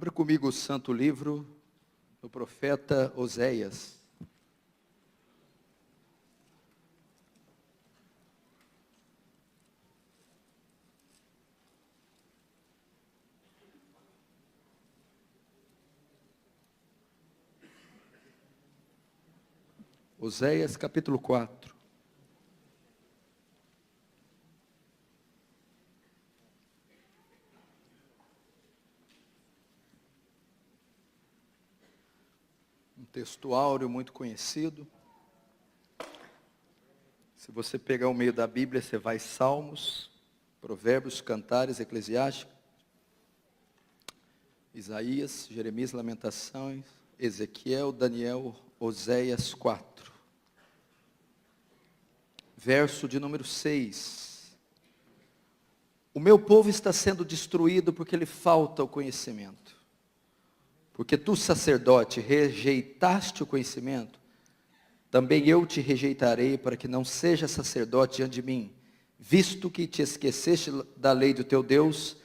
Abra comigo o santo livro do profeta Oséias. Oséias capítulo 4. Um texto áureo muito conhecido. Se você pegar o meio da Bíblia, você vai Salmos, Provérbios, Cantares, Eclesiásticos, Isaías, Jeremias, Lamentações, Ezequiel, Daniel, Oséias 4. Verso de número 6. O meu povo está sendo destruído porque lhe falta o conhecimento. Porque tu, sacerdote, rejeitaste o conhecimento, também eu te rejeitarei para que não seja sacerdote diante de mim. Visto que te esqueceste da lei do teu Deus,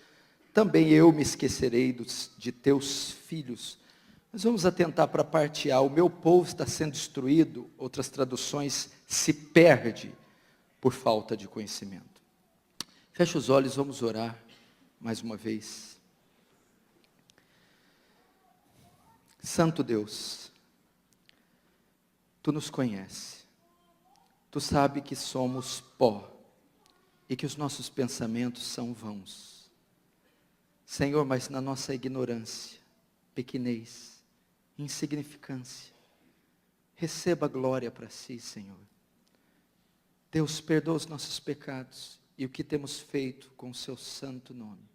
também eu me esquecerei de teus filhos. Mas vamos atentar para a parte A. O meu povo está sendo destruído, outras traduções, se perde por falta de conhecimento. Feche os olhos, vamos orar mais uma vez. Santo Deus, Tu nos conheces, Tu sabes que somos pó e que os nossos pensamentos são vãos. Senhor, mas na nossa ignorância, pequenez, insignificância, receba a glória para si, Senhor. Deus, perdoa os nossos pecados e o que temos feito com o Seu santo nome.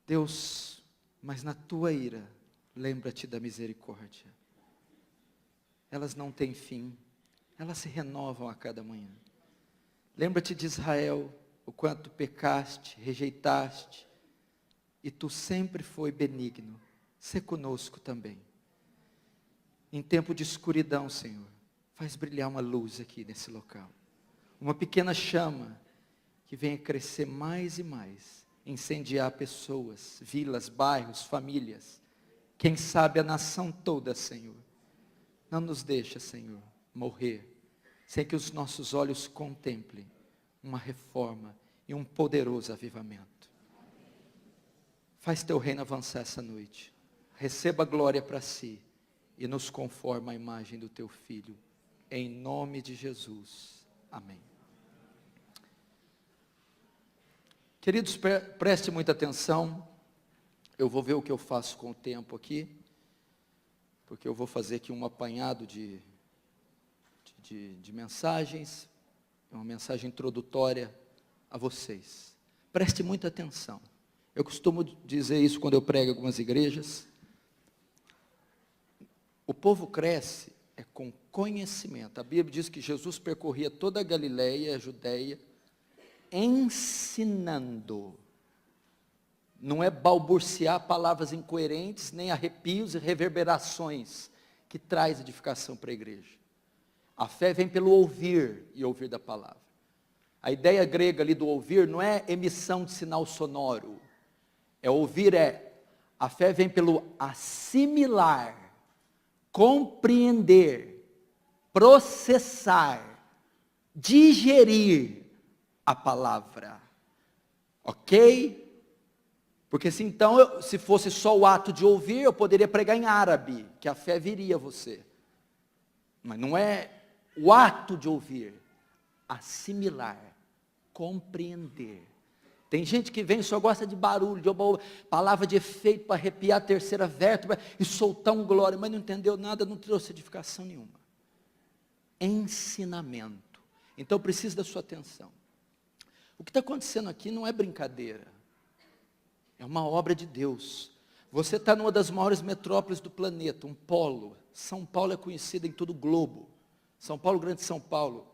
Deus, mas na Tua ira, lembra-te da misericórdia. Elas não têm fim, elas se renovam a cada manhã. Lembra-te de Israel, o quanto pecaste, rejeitaste, e Tu sempre foi benigno. Sê conosco também. Em tempo de escuridão, Senhor, faz brilhar uma luz aqui nesse local. Uma pequena chama que venha crescer mais e mais, incendiar pessoas, vilas, bairros, famílias, quem sabe a nação toda, Senhor. Não nos deixa, Senhor, morrer, sem que os nossos olhos contemplem uma reforma e um poderoso avivamento. Faz Teu reino avançar essa noite. Receba a glória para si e nos conforma à imagem do Teu Filho. Em nome de Jesus. Amém. Queridos, preste muita atenção. Eu vou ver o que eu faço com o tempo aqui, porque eu vou fazer aqui um apanhado de mensagens, uma mensagem introdutória a vocês. Preste muita atenção. Eu costumo dizer isso quando eu prego em algumas igrejas. O povo cresce com conhecimento. A Bíblia diz que Jesus percorria toda a Galileia, a Judeia, ensinando. Não é balbuciar palavras incoerentes, nem arrepios e reverberações que traz edificação para a igreja. A fé vem pelo ouvir e ouvir da palavra. A ideia grega ali do ouvir não é emissão de sinal sonoro. A fé vem pelo assimilar, compreender, processar, digerir a palavra. Ok? Porque se fosse só o ato de ouvir, eu poderia pregar em árabe, que a fé viria a você. Mas não é o ato de ouvir, assimilar, compreender. Tem gente que vem e só gosta de barulho, de palavra de efeito para arrepiar a terceira vértebra e soltar um glória, mas não entendeu nada, não trouxe edificação nenhuma. Ensinamento. Então precisa da sua atenção. O que está acontecendo aqui não é brincadeira. É uma obra de Deus. Você está numa das maiores metrópoles do planeta, um polo. São Paulo é conhecida em todo o globo. São Paulo, Grande São Paulo,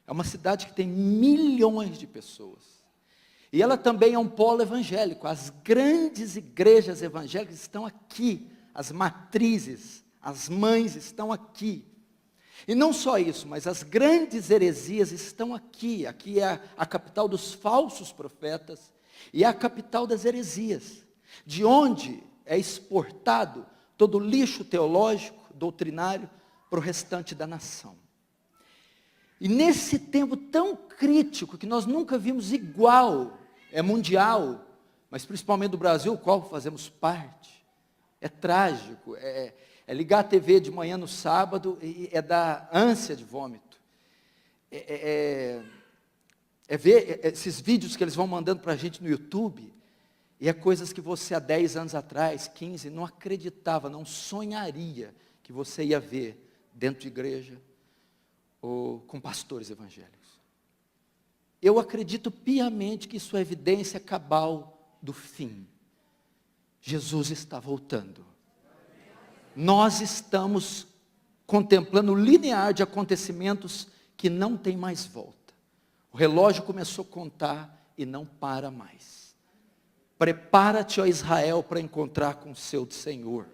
é uma cidade que tem milhões de pessoas. E ela também é um polo evangélico. As grandes igrejas evangélicas estão aqui. As matrizes, as mães estão aqui. E não só isso, mas as grandes heresias estão aqui. Aqui é a capital dos falsos profetas e é a capital das heresias. de onde é exportado todo o lixo teológico, doutrinário, para o restante da nação. E nesse tempo tão crítico, que nós nunca vimos igual, é mundial, mas principalmente do Brasil, o qual fazemos parte, é trágico, é ligar a TV de manhã no sábado e é dar ânsia de vômito. É ver esses vídeos que eles vão mandando para a gente no YouTube, e é coisas que você há 10 anos atrás, 15, não acreditava, não sonharia que você ia ver dentro de igreja ou com pastores evangélicos. Eu acredito piamente que isso é evidência cabal do fim. Jesus está voltando. Nós estamos contemplando o linear de acontecimentos que não tem mais volta. O relógio começou a contar e não para mais. Prepara-te, ó Israel, para encontrar com o seu Senhor.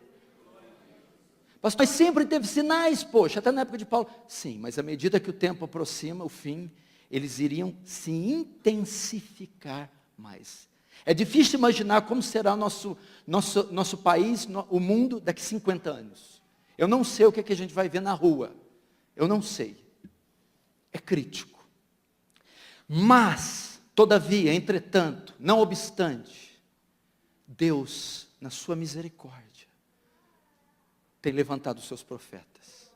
Pastor, mas sempre teve sinais, poxa, até na época de Paulo. Sim, mas à medida que o tempo aproxima, o fim, eles iriam se intensificar mais. É difícil imaginar como será nosso país, o mundo, daqui 50 anos. Eu não sei o que a gente vai ver na rua. Eu não sei. É crítico. Mas, todavia, entretanto, não obstante, Deus, na sua misericórdia, tem levantado os seus profetas,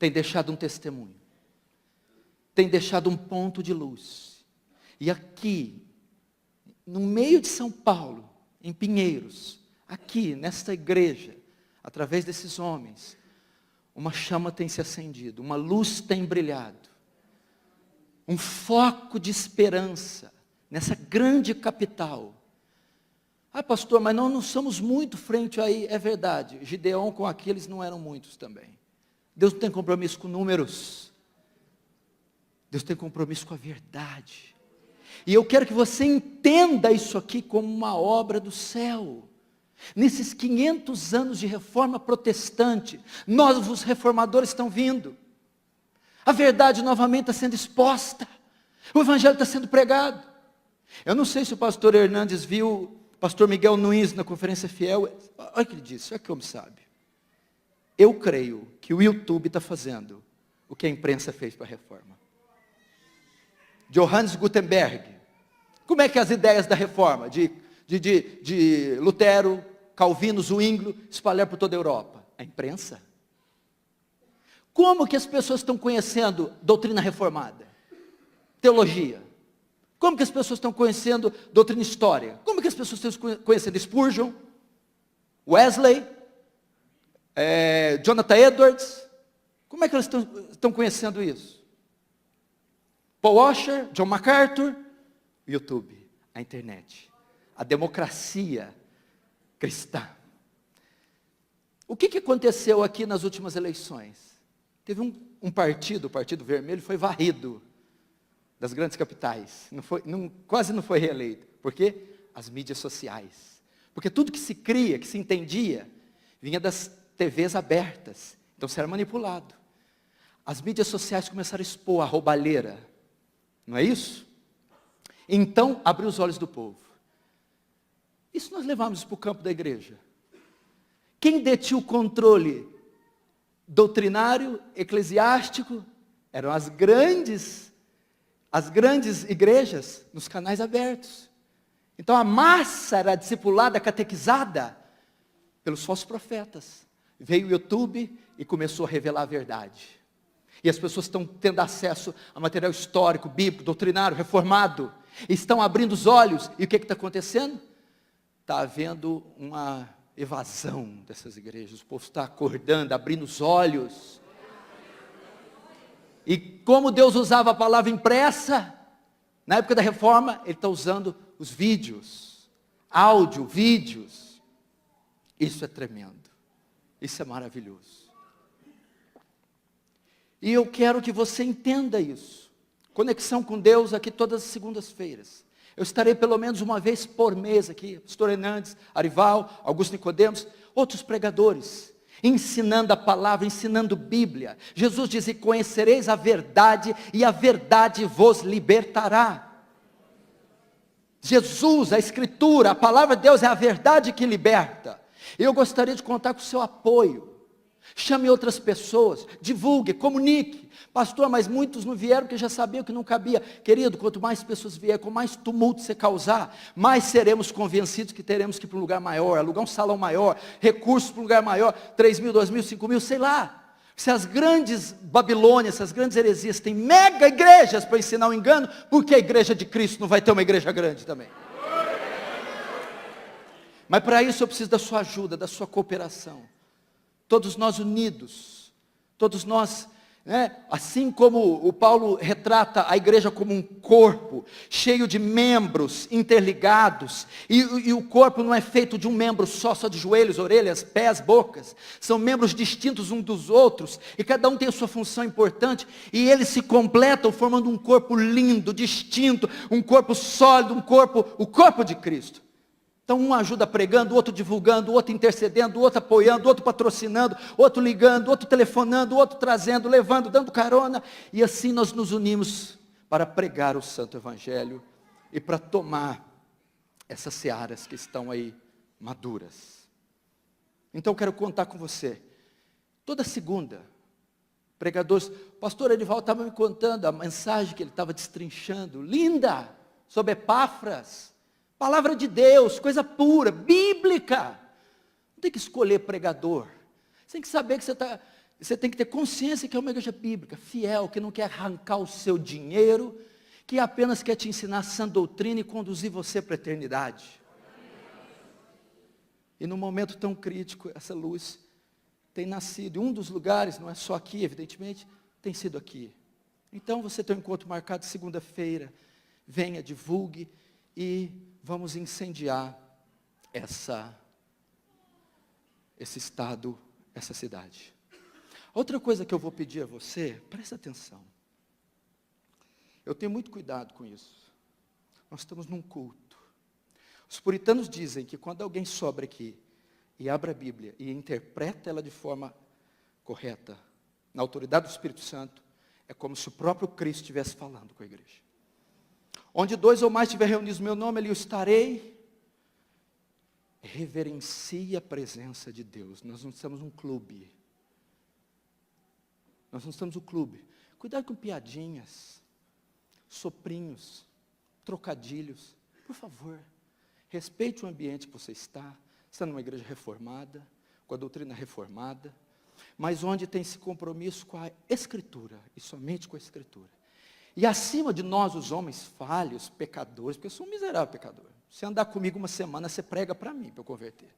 tem deixado um testemunho, tem deixado um ponto de luz. E aqui, no meio de São Paulo, em Pinheiros, aqui, nesta igreja, através desses homens, uma chama tem se acendido, uma luz tem brilhado, um foco de esperança, nessa grande capital. Ah, pastor, mas nós não somos muito frente aí. É verdade, Gideão com aqueles não eram muitos também. Deus não tem compromisso com números. Deus tem compromisso com a verdade. E eu quero que você entenda isso aqui como uma obra do céu. Nesses 500 anos de reforma protestante, novos reformadores estão vindo. A verdade novamente está sendo exposta. O evangelho está sendo pregado. Eu não sei se o pastor Hernandes viu o pastor Miguel Nunes na Conferência Fiel. Olha o que ele disse, olha que homem sabe. Eu creio que o YouTube está fazendo o que a imprensa fez para a reforma. Johannes Gutenberg. Como é que as ideias da reforma, de Lutero, Calvino, Zwinglio, espalhar por toda a Europa? A imprensa. Como que as pessoas estão conhecendo doutrina reformada? Teologia. Como que as pessoas estão conhecendo doutrina história? Como que as pessoas estão conhecendo Spurgeon, Wesley, Jonathan Edwards? Como é que elas estão conhecendo isso? Paul Washer, John MacArthur, YouTube, a internet, a democracia cristã. O que aconteceu aqui nas últimas eleições? Teve um partido, o Partido Vermelho, foi varrido das grandes capitais, quase não foi reeleito. Por quê? As mídias sociais. Porque tudo que se cria, que se entendia, vinha das TVs abertas. Então você era manipulado. As mídias sociais começaram a expor a roubalheira. Não é isso? Então, abriu os olhos do povo. E se nós levarmos para o campo da igreja? Quem detinha o controle doutrinário, eclesiástico, eram as grandes igrejas nos canais abertos. Então a massa era discipulada, catequizada pelos falsos profetas. Veio o YouTube e começou a revelar a verdade. E as pessoas estão tendo acesso a material histórico, bíblico, doutrinário, reformado. Estão abrindo os olhos. E o que está acontecendo? Está havendo uma evasão dessas igrejas. O povo está acordando, abrindo os olhos. E como Deus usava a palavra impressa, na época da reforma, Ele está usando os vídeos, áudio, vídeos. Isso é tremendo. Isso é maravilhoso. E eu quero que você entenda isso. Conexão com Deus aqui todas as segundas-feiras. Eu estarei pelo menos uma vez por mês aqui. Pastor Hernandes, Arival, Augusto Nicodemos, outros pregadores, ensinando a palavra, ensinando Bíblia. Jesus diz: e conhecereis a verdade, e a verdade vos libertará. Jesus, a Escritura, a palavra de Deus é a verdade que liberta. Eu gostaria de contar com o seu apoio. Chame outras pessoas, divulgue, comunique. Pastor, mas muitos não vieram porque já sabiam que não cabia. Querido, quanto mais pessoas vierem, com mais tumulto você causar, mais seremos convencidos que teremos que ir para um lugar maior, alugar um salão maior, recursos para um lugar maior, 3 mil, 2 mil, 5 mil, sei lá. Se as grandes Babilônias, essas grandes heresias têm mega igrejas para ensinar o engano, por que a igreja de Cristo não vai ter uma igreja grande também? Mas para isso eu preciso da sua ajuda, da sua cooperação. Todos nós unidos, todos nós, assim como o Paulo retrata a igreja como um corpo, cheio de membros interligados, e o corpo não é feito de um membro só de joelhos, orelhas, pés, bocas, são membros distintos uns dos outros, e cada um tem a sua função importante, e eles se completam formando um corpo lindo, distinto, um corpo sólido, o corpo de Cristo. Então um ajuda pregando, o outro divulgando, o outro intercedendo, o outro apoiando, o outro patrocinando, o outro ligando, o outro telefonando, o outro trazendo, levando, dando carona. E assim nós nos unimos para pregar o Santo Evangelho e para tomar essas searas que estão aí maduras. Então eu quero contar com você. Toda segunda, pregadores, o pastor Edivaldo estava me contando a mensagem que ele estava destrinchando, linda, sobre Epáfras. Palavra de Deus, coisa pura, bíblica. Não tem que escolher pregador. Você tem que saber que você tem que ter consciência que é uma igreja bíblica, fiel, que não quer arrancar o seu dinheiro, que apenas quer te ensinar sã doutrina e conduzir você para a eternidade. E num momento tão crítico, essa luz tem nascido. E um dos lugares, não é só aqui, evidentemente, tem sido aqui. Então você tem um encontro marcado segunda-feira. Venha, divulgue e vamos incendiar esse estado, essa cidade. Outra coisa que eu vou pedir a você, presta atenção. Eu tenho muito cuidado com isso. Nós estamos num culto. Os puritanos dizem que quando alguém sobra aqui e abre a Bíblia e interpreta ela de forma correta, na autoridade do Espírito Santo, é como se o próprio Cristo estivesse falando com a igreja. Onde 2 ou mais estiver reunidos no meu nome, ali eu estarei. Reverencie a presença de Deus. Nós não estamos num clube. Nós não estamos no clube. Cuidado com piadinhas, soprinhos, trocadilhos. Por favor, respeite o ambiente que você está. Você está numa igreja reformada, com a doutrina reformada, mas onde tem esse compromisso com a Escritura, e somente com a Escritura. E acima de nós, os homens falhos, pecadores, porque eu sou um miserável pecador. Se andar comigo uma semana, você prega para mim, para eu converter.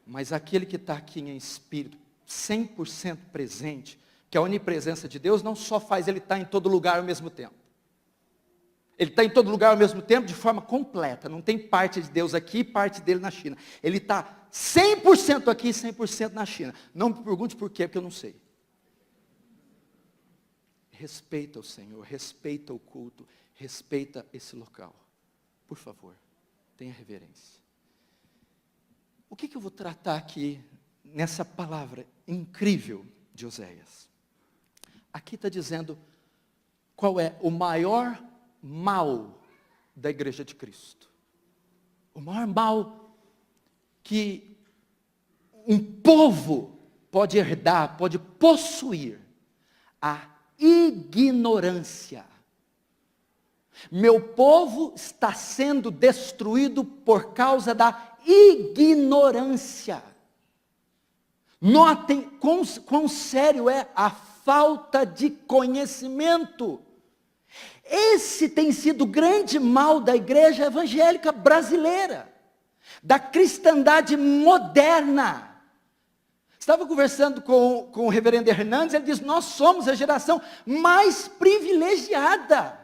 Mas aquele que está aqui em espírito, 100% presente, que a onipresença de Deus não só faz ele estar em todo lugar ao mesmo tempo. Ele está em todo lugar ao mesmo tempo de forma completa. Não tem parte de Deus aqui e parte dele na China. Ele está 100% aqui e 100% na China. Não me pergunte por quê, porque eu não sei. Respeita o Senhor, respeita o culto, respeita esse local. Por favor, tenha reverência. O que eu vou tratar aqui nessa palavra incrível de Oséias? Aqui está dizendo qual é o maior mal da igreja de Cristo. O maior mal que um povo pode herdar, pode possuir, a ignorância. Meu povo está sendo destruído por causa da ignorância. Notem quão sério é a falta de conhecimento. Esse tem sido o grande mal da igreja evangélica brasileira, da cristandade moderna. Estava conversando com o reverendo Hernandes, ele diz, nós somos a geração mais privilegiada.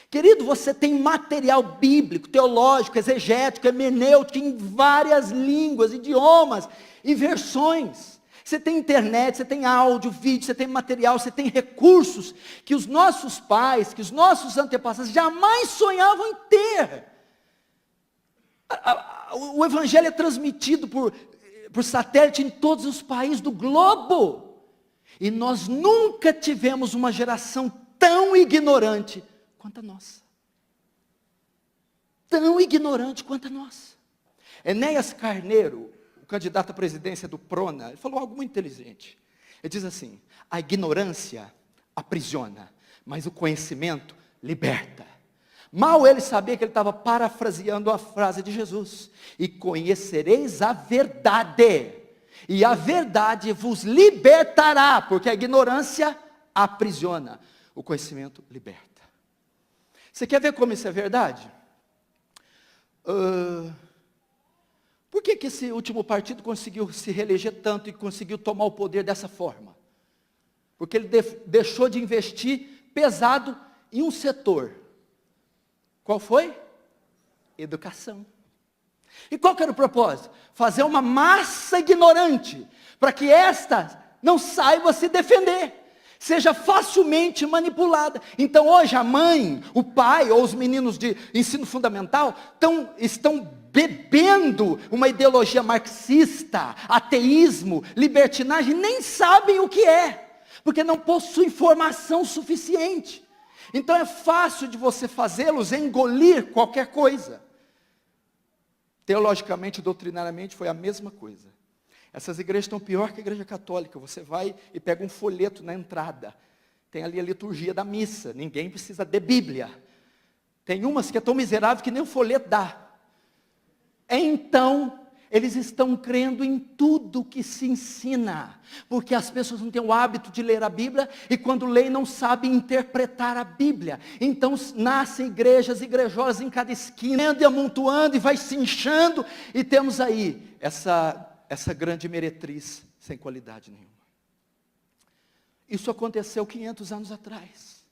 Querido, você tem material bíblico, teológico, exegético, hermenêutico, em várias línguas, idiomas e versões. Você tem internet, você tem áudio, vídeo, você tem material, você tem recursos que os nossos pais, que os nossos antepassados jamais sonhavam em ter. O evangelho é transmitido por satélite em todos os países do globo. E nós nunca tivemos uma geração tão ignorante quanto a nossa. tão ignorante quanto a nossa. Enéas Carneiro, o candidato à presidência do Prona, ele falou algo muito inteligente. Ele diz assim: a ignorância aprisiona, mas o conhecimento liberta. Mal ele sabia que ele estava parafraseando a frase de Jesus: e conhecereis a verdade, e a verdade vos libertará, porque a ignorância aprisiona, o conhecimento liberta. Você quer ver como isso é verdade? Por que esse último partido conseguiu se reeleger tanto e conseguiu tomar o poder dessa forma? Porque ele deixou de investir pesado em um setor. Qual foi? Educação. E qual que era o propósito? Fazer uma massa ignorante, para que esta não saiba se defender, seja facilmente manipulada. Então hoje a mãe, o pai ou os meninos de ensino fundamental estão bebendo uma ideologia marxista, ateísmo, libertinagem, nem sabem o que é, porque não possuem informação suficiente. Então é fácil de você fazê-los engolir qualquer coisa. Teologicamente, doutrinariamente, foi a mesma coisa. Essas igrejas estão pior que a igreja católica. Você vai e pega um folheto na entrada. Tem ali a liturgia da missa. Ninguém precisa de Bíblia. Tem umas que é tão miserável que nem o folheto dá. Então, eles estão crendo em tudo que se ensina. Porque as pessoas não têm o hábito de ler a Bíblia. E quando leem não sabem interpretar a Bíblia. Então nascem igrejas, igrejolas em cada esquina. E amontoando e vai se inchando. E temos aí essa grande meretriz sem qualidade nenhuma. Isso aconteceu 500 anos atrás.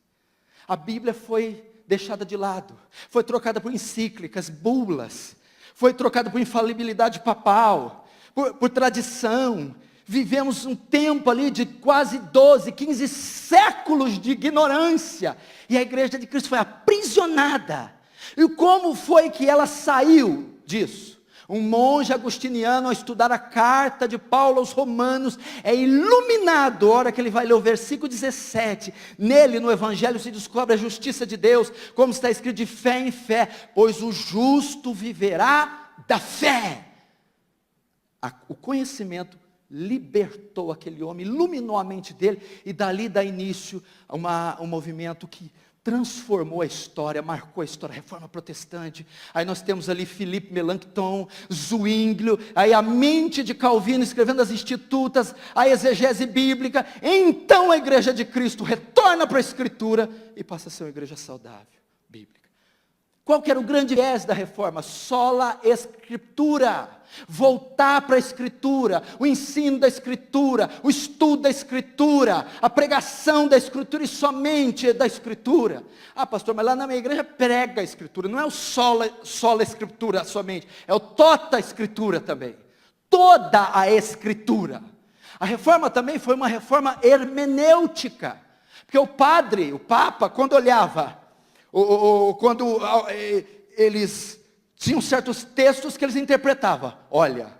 A Bíblia foi deixada de lado. Foi trocada por encíclicas, bulas. Foi trocada por infalibilidade papal, por tradição. Vivemos um tempo ali de quase 12, 15 séculos de ignorância. E a igreja de Cristo foi aprisionada. E como foi que ela saiu disso? Um monge agostiniano, ao estudar a carta de Paulo aos Romanos, é iluminado, a hora que ele vai ler o versículo 17, nele, no Evangelho, se descobre a justiça de Deus, como está escrito, de fé em fé, pois o justo viverá da fé. O conhecimento libertou aquele homem, iluminou a mente dele, e dali dá início a um movimento que transformou a história, marcou a história, a Reforma Protestante. Aí nós temos ali Philippe Melanchthon, Zwinglio, aí a mente de Calvino escrevendo as Institutas, a exegese bíblica. Então a igreja de Cristo retorna para a Escritura e passa a ser uma igreja saudável, bíblica. Qual que era o grande viés da Reforma? Sola Escritura. Voltar para a Escritura, o ensino da Escritura, o estudo da Escritura, a pregação da Escritura e somente da Escritura. Ah, pastor, mas lá na minha igreja prega a Escritura, não é o sola Escritura somente, é o tota Escritura também, toda a Escritura. A Reforma também foi uma reforma hermenêutica, porque o Papa, quando olhava, quando eles tinham certos textos que eles interpretavam. Olha,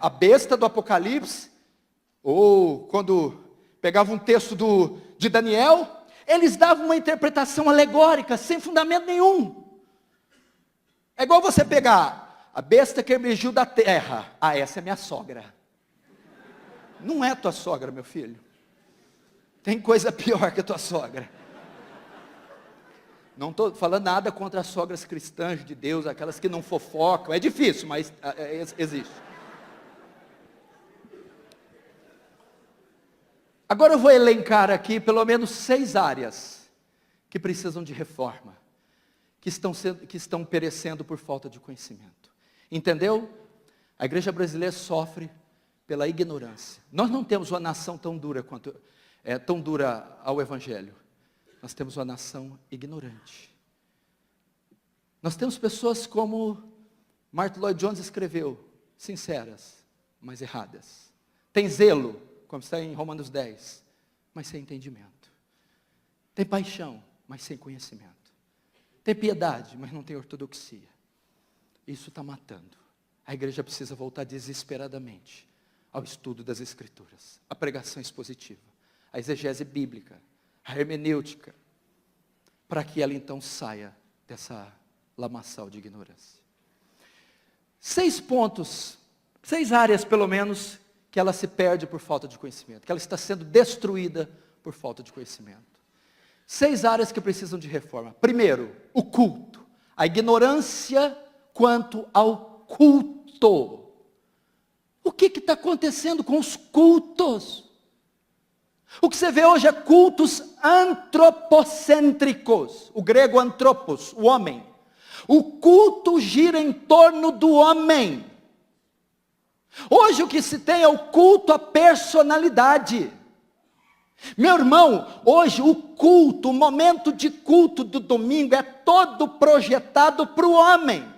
a besta do Apocalipse, ou quando pegavam um texto de Daniel, eles davam uma interpretação alegórica, sem fundamento nenhum. É igual você pegar a besta que emergiu da terra. Ah, essa é minha sogra. Não é tua sogra, meu filho. Tem coisa pior que a tua sogra. Não estou falando nada contra as sogras cristãs de Deus, aquelas que não fofocam. É difícil, mas existe. Agora eu vou elencar aqui pelo menos 6 áreas que precisam de reforma, que estão perecendo por falta de conhecimento. Entendeu? A igreja brasileira sofre pela ignorância. Nós não temos uma nação tão dura ao Evangelho. Nós temos uma nação ignorante. Nós temos pessoas como Martin Lloyd Jones escreveu, sinceras, mas erradas. Tem zelo, como está em Romanos 10, mas sem entendimento. Tem paixão, mas sem conhecimento. Tem piedade, mas não tem ortodoxia. Isso está matando. A igreja precisa voltar desesperadamente ao estudo das Escrituras, a pregação expositiva, a exegese bíblica, a hermenêutica, para que ela então saia lamaçal de ignorância. 6 pontos, 6 áreas pelo menos, que ela se perde por falta de conhecimento, que ela está sendo destruída por falta de conhecimento. 6 áreas que precisam de reforma. Primeiro, o culto. A ignorância quanto ao culto. O que está acontecendo com os cultos? O que você vê hoje é cultos antropocêntricos. O grego antropos, o homem. O culto gira em torno do homem. Hoje o que se tem é o culto à personalidade. Meu irmão, hoje o culto, o momento de culto do domingo é todo projetado para o homem.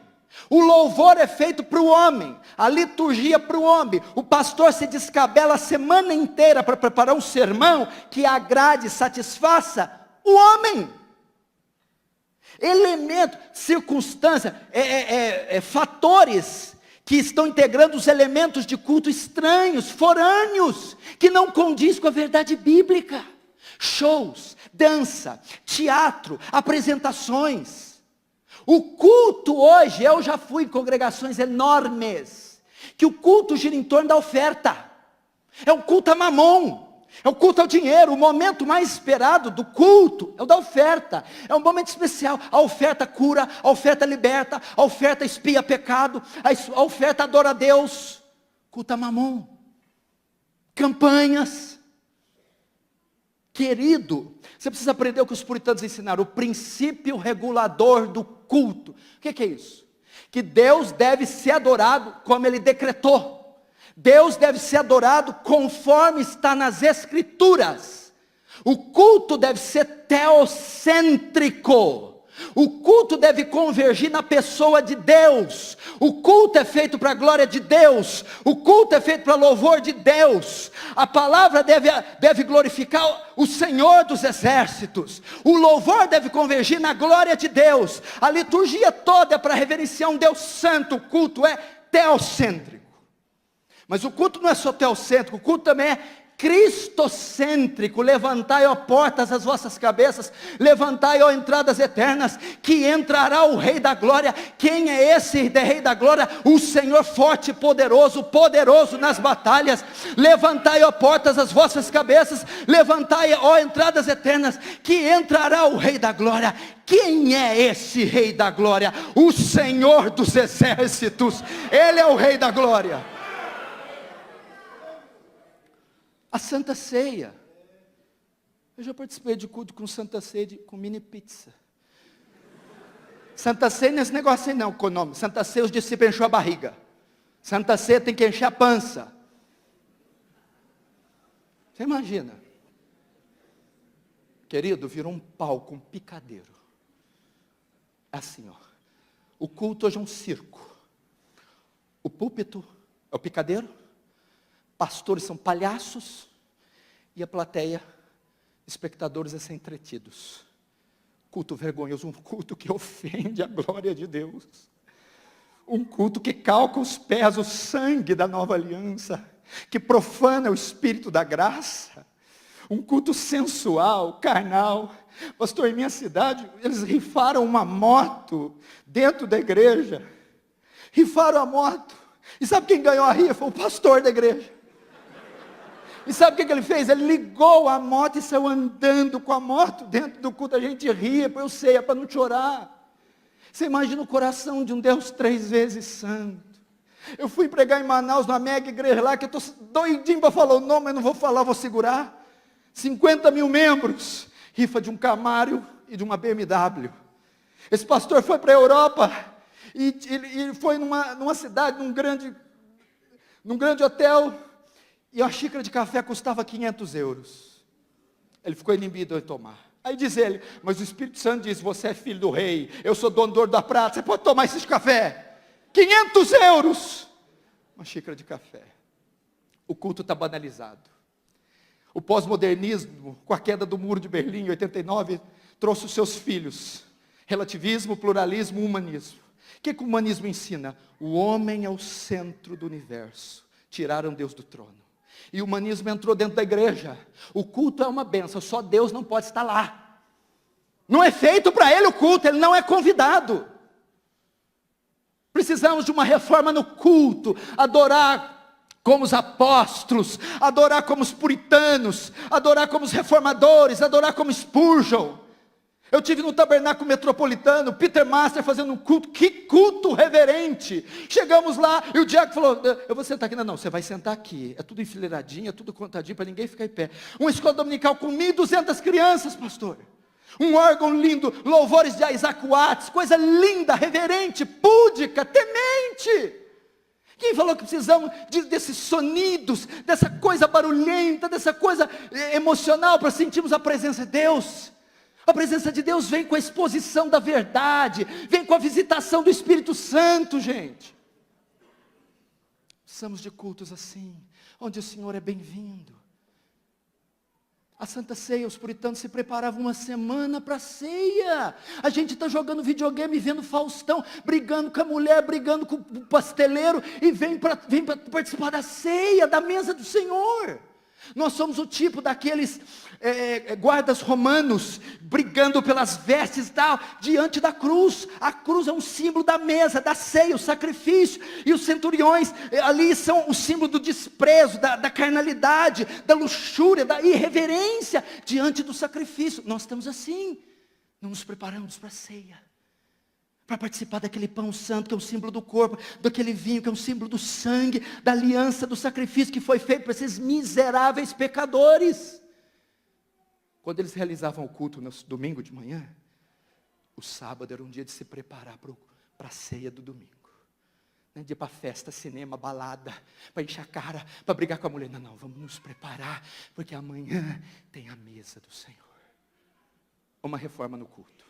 O louvor é feito para o homem, a liturgia para o homem. O pastor se descabela a semana inteira para preparar um sermão que agrade, satisfaça o homem. Elemento, circunstância, fatores que estão integrando os elementos de culto estranhos, forâneos, que não condiz com a verdade bíblica. Shows, dança, teatro, apresentações. O culto hoje, eu já fui em congregações enormes, que o culto gira em torno da oferta. É o culto a mamon, é o culto ao dinheiro. O momento mais esperado do culto é o da oferta. É um momento especial. A oferta cura, a oferta liberta, a oferta expia pecado, a oferta adora a Deus. Culto a mamon. Campanhas. Querido, você precisa aprender o que os puritanos ensinaram, o princípio regulador do culto. O que é isso? Que Deus deve ser adorado como Ele decretou. Deus deve ser adorado conforme está nas Escrituras. O culto deve ser teocêntrico. O culto deve convergir na pessoa de Deus. O culto é feito para a glória de Deus. O culto é feito para louvor de Deus. A palavra deve glorificar o Senhor dos exércitos. O louvor deve convergir na glória de Deus. A liturgia toda é para reverenciar um Deus santo. O culto é teocêntrico. Mas o culto não é só teocêntrico, o culto também é cristocêntrico. Levantai, ó portas, as vossas cabeças, levantai, ó entradas eternas, que entrará o Rei da Glória. Quem é esse Rei da Glória? O Senhor forte e poderoso, poderoso nas batalhas. Levantai, ó portas, as vossas cabeças, levantai, ó entradas eternas, que entrará o Rei da Glória. Quem é esse Rei da Glória? O Senhor dos exércitos. Ele é o Rei da Glória. A Santa Ceia. Eu já participei de culto com Santa Ceia, com mini pizza. Santa Ceia não é esse negócio aí não, com o nome. Santa Ceia os discípulos encheu a barriga. Santa Ceia tem que encher a pança. Você imagina? Querido, virou um palco, um picadeiro. É assim, ó. O culto hoje é um circo. O púlpito é o picadeiro. Pastores são palhaços, e a plateia, espectadores a ser entretidos. Culto vergonhoso, um culto que ofende a glória de Deus. Um culto que calca os pés, o sangue da nova aliança, que profana o espírito da graça. Um culto sensual, carnal. Pastor, em minha cidade, eles rifaram uma moto dentro da igreja. Rifaram a moto. E sabe quem ganhou a rifa? Foi o pastor da igreja. E sabe o que ele fez? Ele ligou a moto e saiu andando com a moto dentro do culto. A gente ria, eu sei, é para não chorar. Você imagina o coração de um Deus 3 vezes santo. Eu fui pregar em Manaus, numa mega igreja lá, que eu estou doidinho para falar o nome, mas não vou falar, vou segurar. 50 mil membros, rifa de um Camaro e de uma BMW. Esse pastor foi para a Europa, e foi numa cidade, num grande hotel, e uma xícara de café custava 500 euros. Ele ficou inibido de tomar. Aí diz ele, mas o Espírito Santo diz, você é filho do rei, eu sou dono do ouro da prata, você pode tomar esse café. 500 euros. Uma xícara de café. O culto está banalizado. O pós-modernismo, com a queda do muro de Berlim em 89, trouxe os seus filhos. Relativismo, pluralismo, humanismo. O que o humanismo ensina? O homem é o centro do universo. Tiraram Deus do trono. E o humanismo entrou dentro da igreja. O culto é uma bênção, só Deus não pode estar lá. Não é feito para ele o culto, ele não é convidado. Precisamos de uma reforma no culto, adorar como os apóstolos, adorar como os puritanos, adorar como os reformadores, adorar como Spurgeon. Eu tive no tabernáculo metropolitano, Peter Master fazendo um culto, que culto reverente. Chegamos lá e o diácono falou, eu vou sentar aqui. Não, você vai sentar aqui, é tudo enfileiradinho, é tudo contadinho, para ninguém ficar em pé. Uma escola dominical com 1.200 crianças, pastor. Um órgão lindo, louvores de Isaac Watts, coisa linda, reverente, púdica, temente. Quem falou que precisamos desses sonidos, dessa coisa barulhenta, dessa coisa emocional, para sentirmos a presença de Deus? A presença de Deus vem com a exposição da verdade, vem com a visitação do Espírito Santo, gente. Precisamos de cultos assim, onde o Senhor é bem-vindo. A Santa Ceia, os puritanos se preparavam uma semana para a ceia. A gente está jogando videogame, vendo Faustão, brigando com a mulher, brigando com o pasteleiro, e vem para participar da ceia, da mesa do Senhor. Nós somos o tipo daqueles guardas romanos, brigando pelas vestes e tal, diante da cruz. A cruz é um símbolo da mesa, da ceia, o sacrifício. E os centuriões ali são o símbolo do desprezo, da carnalidade, da luxúria, da irreverência diante do sacrifício. Nós estamos assim, não nos preparamos para a ceia, para participar daquele pão santo, que é um símbolo do corpo, daquele vinho, que é um símbolo do sangue, da aliança, do sacrifício que foi feito para esses miseráveis pecadores. Quando eles realizavam o culto no domingo de manhã, o sábado era um dia de se preparar para a ceia do domingo. Não é dia para festa, cinema, balada, para encher a cara, para brigar com a mulher. Não, vamos nos preparar, porque amanhã tem a mesa do Senhor. Uma reforma no culto.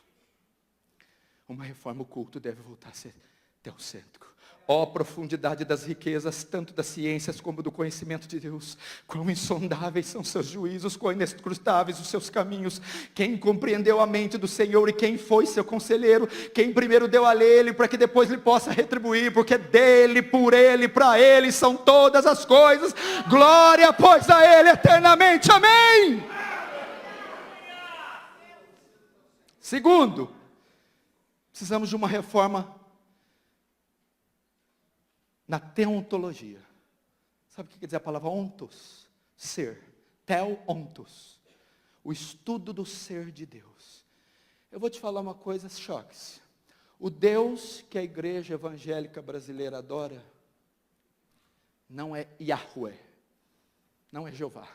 Uma reforma, o culto deve voltar a ser teocêntrico. Ó profundidade das riquezas, tanto das ciências como do conhecimento de Deus. Quão insondáveis são seus juízos, quão inescrutáveis os seus caminhos. Quem compreendeu a mente do Senhor e quem foi seu conselheiro? Quem primeiro deu a ele para que depois lhe possa retribuir, porque dele, por ele, para ele são todas as coisas. Glória, pois, a ele eternamente. Amém. Segundo, precisamos de uma reforma na teontologia. Sabe o que quer dizer a palavra ontos? Ser. Tel-ontos. O estudo do ser de Deus. Eu vou te falar uma coisa, choque-se. O Deus que a igreja evangélica brasileira adora não é Yahweh, não é Jeová.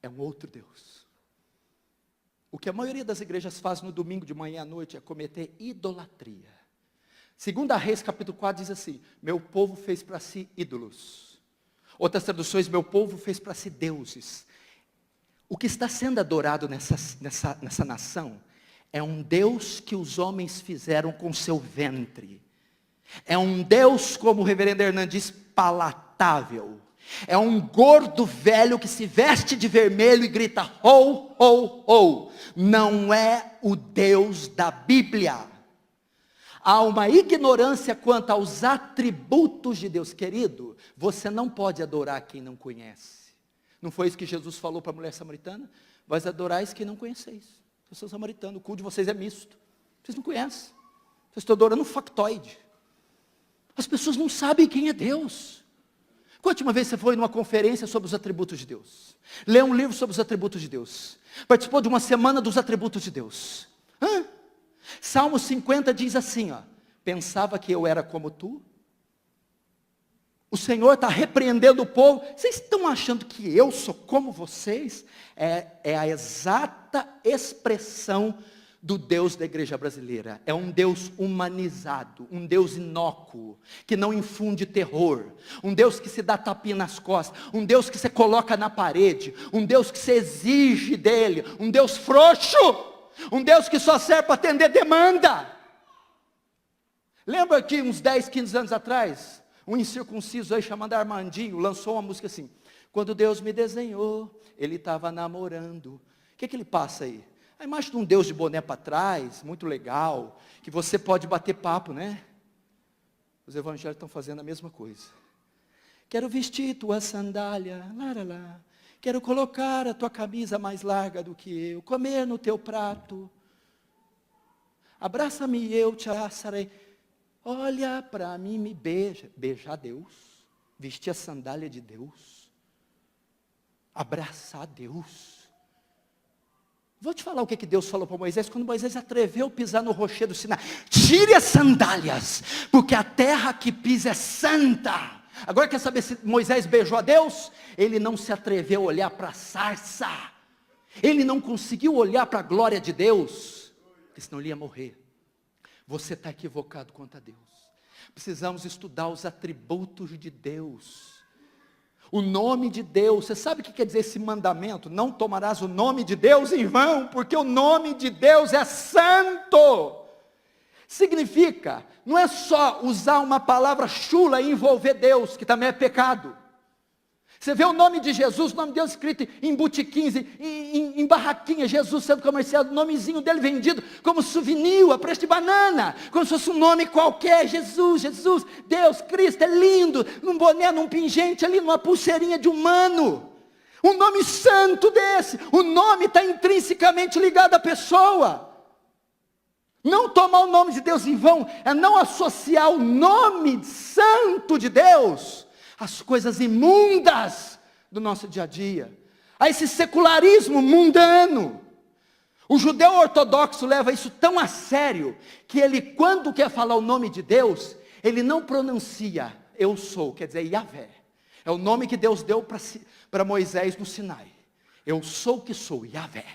É um outro Deus. O que a maioria das igrejas faz no domingo de manhã à noite é cometer idolatria. 2 Reis capítulo 4 diz assim, meu povo fez para si ídolos. Outras traduções, meu povo fez para si deuses. O que está sendo adorado nessa nação é um Deus que os homens fizeram com seu ventre. É um Deus, como o reverendo Hernandes diz, palatável. É um gordo velho que se veste de vermelho e grita, ho, ho, ho. Não é o Deus da Bíblia. Há uma ignorância quanto aos atributos de Deus. Querido, você não pode adorar quem não conhece. Não foi isso que Jesus falou para a mulher samaritana? Vós adorais quem não conheceis. Eu sou samaritano, o culto de vocês é misto. Vocês não conhecem. Vocês estão adorando um factoide. As pessoas não sabem quem é Deus. Qual a última vez você foi numa conferência sobre os atributos de Deus? Leu um livro sobre os atributos de Deus? Participou de uma semana dos atributos de Deus? Salmo 50 diz assim, ó, pensava que eu era como tu? O Senhor está repreendendo o povo. Vocês estão achando que eu sou como vocês? É a exata expressão do Deus da igreja brasileira. É um Deus humanizado, um Deus inócuo, que não infunde terror, um Deus que se dá tapinha nas costas, um Deus que você coloca na parede, um Deus que você exige dele, um Deus frouxo, um Deus que só serve para atender demanda. Lembra que uns 10, 15 anos atrás, um incircunciso aí chamado Armandinho lançou uma música assim, quando Deus me desenhou, ele estava namorando. O que ele passa aí? A imagem de um Deus de boné para trás, muito legal, que você pode bater papo, né? Os evangélicos estão fazendo a mesma coisa. Quero vestir tua sandália, lá. Quero colocar a tua camisa mais larga do que eu, comer no teu prato. Abraça-me e eu te abraçarei. olha para mim, me beija. Beijar Deus, vestir a sandália de Deus, abraçar Deus. Vou te falar o que Deus falou para Moisés, quando Moisés atreveu a pisar no rochedo do Sinai. Tire as sandálias, porque a terra que pisa é santa. Agora quer saber se Moisés beijou a Deus? Ele não se atreveu a olhar para a sarça. Ele não conseguiu olhar para a glória de Deus, porque senão ele ia morrer. Você está equivocado quanto a Deus. Precisamos estudar os atributos de Deus. O nome de Deus. Você sabe o que quer dizer esse mandamento? Não tomarás o nome de Deus em vão, porque o nome de Deus é santo. Significa, não é só usar uma palavra chula e envolver Deus, que também é pecado. Você vê o nome de Jesus, o nome de Deus escrito em botiquins, em barraquinhas, Jesus sendo comerciado, o nomezinho dele vendido como souvenir, a preço de banana, como se fosse um nome qualquer. Jesus, Jesus, Deus, Cristo, é lindo, num boné, num pingente ali, numa pulseirinha de humano. Um nome santo desse, o nome está intrinsecamente ligado à pessoa. Não tomar o nome de Deus em vão, é não associar o nome santo de Deus às coisas imundas do nosso dia a dia, a esse secularismo mundano. O judeu ortodoxo leva isso tão a sério, que ele, quando quer falar o nome de Deus, ele não pronuncia eu sou, quer dizer Yahvé. É o nome que Deus deu para Moisés no Sinai. Eu sou o que sou, Yahvé.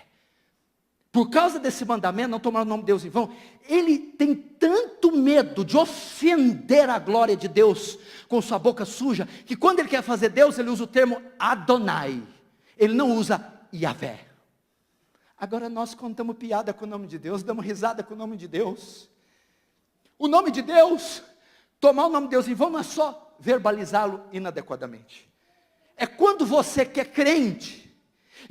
Por causa desse mandamento, não tomar o nome de Deus em vão, ele tem tanto medo de ofender a glória de Deus com sua boca suja, que quando ele quer fazer Deus, ele usa o termo Adonai. Ele não usa Yahvé. Agora nós contamos piada com o nome de Deus, damos risada com o nome de Deus. O nome de Deus, tomar o nome de Deus em vão não é só verbalizá-lo inadequadamente. É quando você que é crente,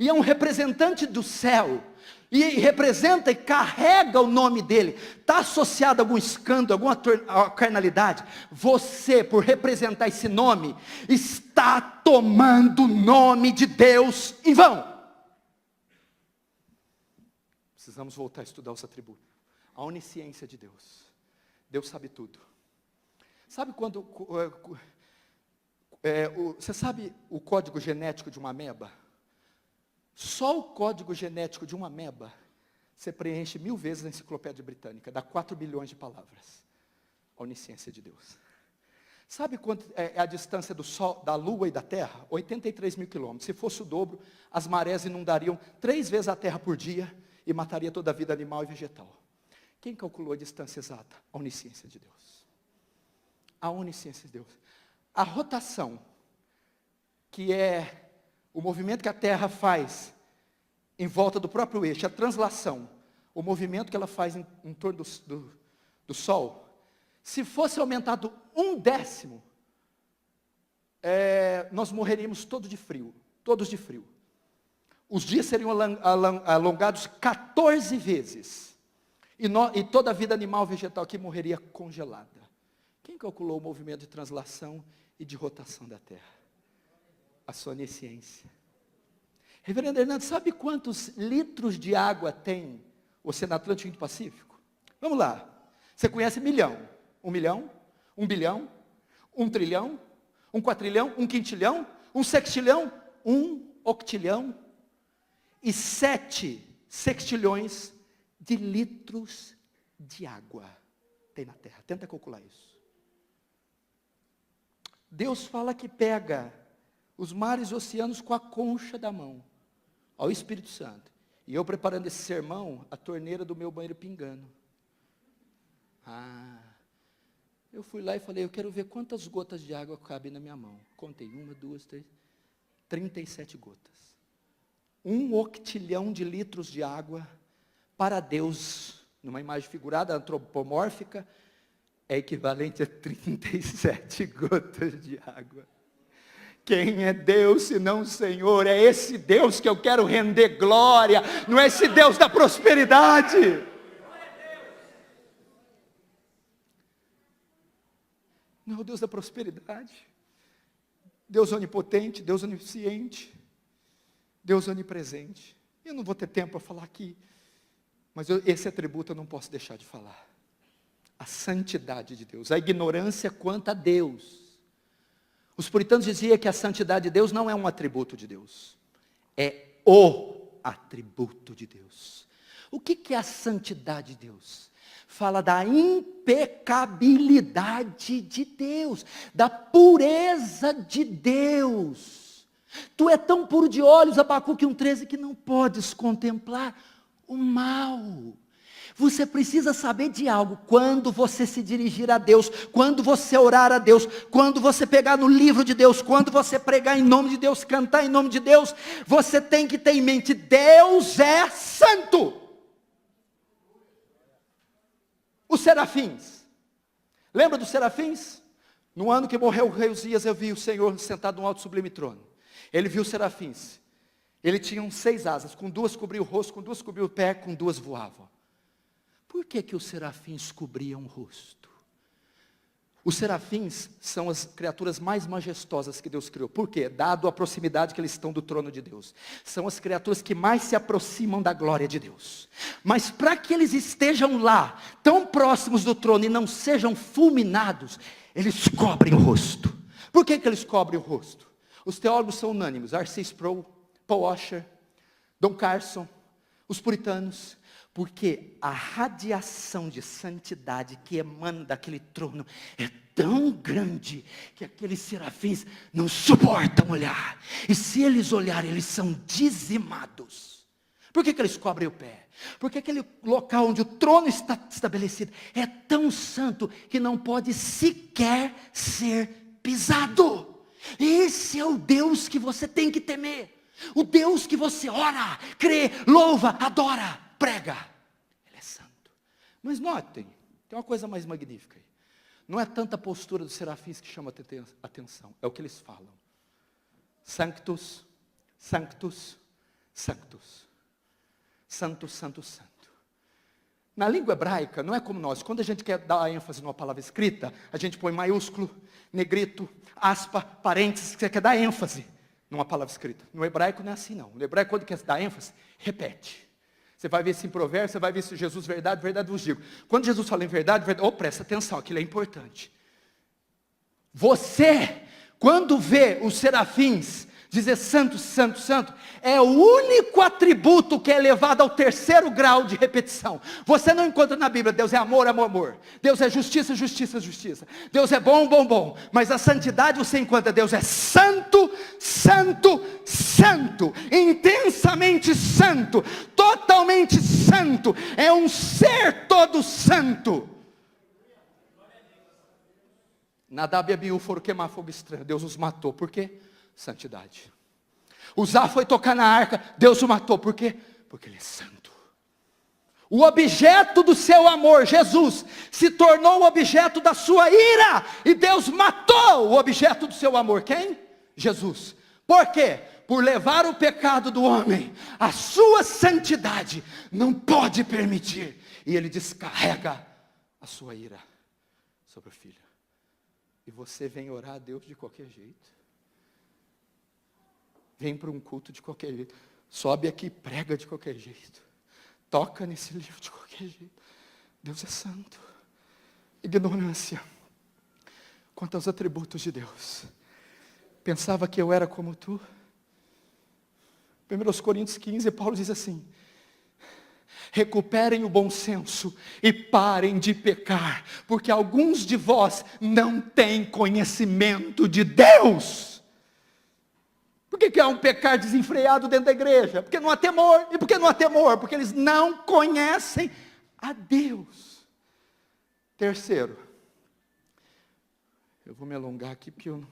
e é um representante do céu, e representa e carrega o nome dele, está associado a algum escândalo, alguma carnalidade, você, por representar esse nome, está tomando o nome de Deus em vão. Precisamos voltar a estudar os atributos. A onisciência de Deus. Deus sabe tudo. Sabe quando... você sabe o código genético de uma ameba? Só o código genético de uma ameba, você preenche 1000 vezes na enciclopédia britânica, dá 4 bilhões de palavras. A onisciência de Deus. Sabe quanto é a distância do Sol, da Lua e da Terra? 83 mil quilômetros. Se fosse o dobro, as marés inundariam 3 vezes a Terra por dia e mataria toda a vida animal e vegetal. Quem calculou a distância exata? A onisciência de Deus. A onisciência de Deus. A rotação, que é o movimento que a Terra faz em volta do próprio eixo, a translação, o movimento que ela faz em torno do Sol, se fosse aumentado 1/10, nós morreríamos todos de frio. Os dias seriam alongados 14 vezes. E toda a vida animal e vegetal aqui morreria congelada. Quem calculou o movimento de translação e de rotação da Terra? A sua onisciência. Reverendo Hernando, sabe quantos litros de água tem o Oceano Atlântico e do Pacífico? Vamos lá. Você conhece milhão? 1 milhão? 1 bilhão? 1 trilhão? 1 quatrilhão? 1 quintilhão? 1 sextilhão? 1 octilhão? E 7 sextilhões de litros de água tem na Terra. Tenta calcular isso. Deus fala que pega os mares e oceanos com a concha da mão, ao Espírito Santo. E eu preparando esse sermão, a torneira do meu banheiro pingando. Eu fui lá e falei, eu quero ver quantas gotas de água cabem na minha mão. Contei, 1, 2, 3, 37 gotas. 1 octilhão de litros de água, para Deus, numa imagem figurada, antropomórfica, é equivalente a 37 gotas de água. Quem é Deus senão o Senhor? É esse Deus que eu quero render glória, não é esse Deus da prosperidade. Não é o Deus da prosperidade. Deus onipotente, Deus onisciente, Deus onipresente. Eu não vou ter tempo para falar aqui, mas esse atributo eu não posso deixar de falar. a santidade de Deus, a ignorância quanto a Deus. Os puritanos diziam que a santidade de Deus não é um atributo de Deus, é o atributo de Deus. O que é a santidade de Deus? Fala da impecabilidade de Deus, da pureza de Deus. Tu é tão puro de olhos, Abacuque 1,13, que não podes contemplar o mal. Você precisa saber de algo, quando você se dirigir a Deus, quando você orar a Deus, quando você pegar no livro de Deus, quando você pregar em nome de Deus, cantar em nome de Deus, você tem que ter em mente, Deus é santo. Os serafins, lembra dos serafins? No ano que morreu o rei Uzias, eu vi o Senhor sentado no alto sublime trono. Ele viu os serafins, ele tinha 6 asas, com 2 cobria o rosto, com 2 cobria o pé, com 2 voavam. Por que os serafins cobriam o rosto? Os serafins são as criaturas mais majestosas que Deus criou. Por quê? Dado a proximidade que eles estão do trono de Deus. São as criaturas que mais se aproximam da glória de Deus. Mas para que eles estejam lá, tão próximos do trono e não sejam fulminados, eles cobrem o rosto. Por que eles cobrem o rosto? Os teólogos são unânimes. R.C. Sproul, Paul Washer, Don Carson, os puritanos. Porque a radiação de santidade que emana daquele trono é tão grande que aqueles serafins não suportam olhar. E se eles olharem, eles são dizimados. Por que eles cobrem o pé? Porque aquele local onde o trono está estabelecido é tão santo que não pode sequer ser pisado. Esse é o Deus que você tem que temer. O Deus que você ora, crê, louva, adora, prega. Ele é santo. Mas notem, tem uma coisa mais magnífica aí. Não é tanta a postura dos serafins que chama a atenção, é o que eles falam. Sanctus, sanctus, sanctus. Santo, santo, santo. Na língua hebraica, não é como nós. Quando a gente quer dar ênfase numa palavra escrita, a gente põe maiúsculo, negrito, aspa, parênteses, que você quer dar ênfase numa palavra escrita. No hebraico não é assim não. No hebraico, quando quer dar ênfase, repete. Você vai ver isso em Provérbios, você vai ver isso em Jesus, verdade, verdade vos digo. Quando Jesus fala em verdade, verdade, presta atenção, aquilo é importante. Você, quando vê os serafins dizer santo, santo, santo, é o único atributo que é elevado ao 3º grau de repetição. Você não encontra na Bíblia, Deus é amor, amor, amor. Deus é justiça, justiça, justiça. Deus é bom, bom, bom. Mas a santidade você encontra, Deus é santo, santo, santo. Intensamente santo, totalmente santo. É um ser todo santo. Nadab e Abiú foram queimar fogo estranho, Deus os matou. Por quê? Santidade. Uzá foi tocar na arca, Deus o matou. Por quê? Porque ele é santo. O objeto do seu amor, Jesus, se tornou o objeto da sua ira. E Deus matou o objeto do seu amor. Quem? Jesus. Por quê? Por levar o pecado do homem. A sua santidade não pode permitir. E ele descarrega a sua ira sobre o filho. E você vem orar a Deus de qualquer jeito. Vem para um culto de qualquer jeito. Sobe aqui e prega de qualquer jeito. Toca nesse livro de qualquer jeito. Deus é santo. Ignorância quanto aos atributos de Deus. Pensava que eu era como tu. 1 Coríntios 15, Paulo diz assim: recuperem o bom senso e parem de pecar, porque alguns de vós não têm conhecimento de Deus. Por que há um pecar desenfreado dentro da igreja? Porque não há temor. E por que não há temor? Porque eles não conhecem a Deus. Terceiro, eu vou me alongar aqui porque eu não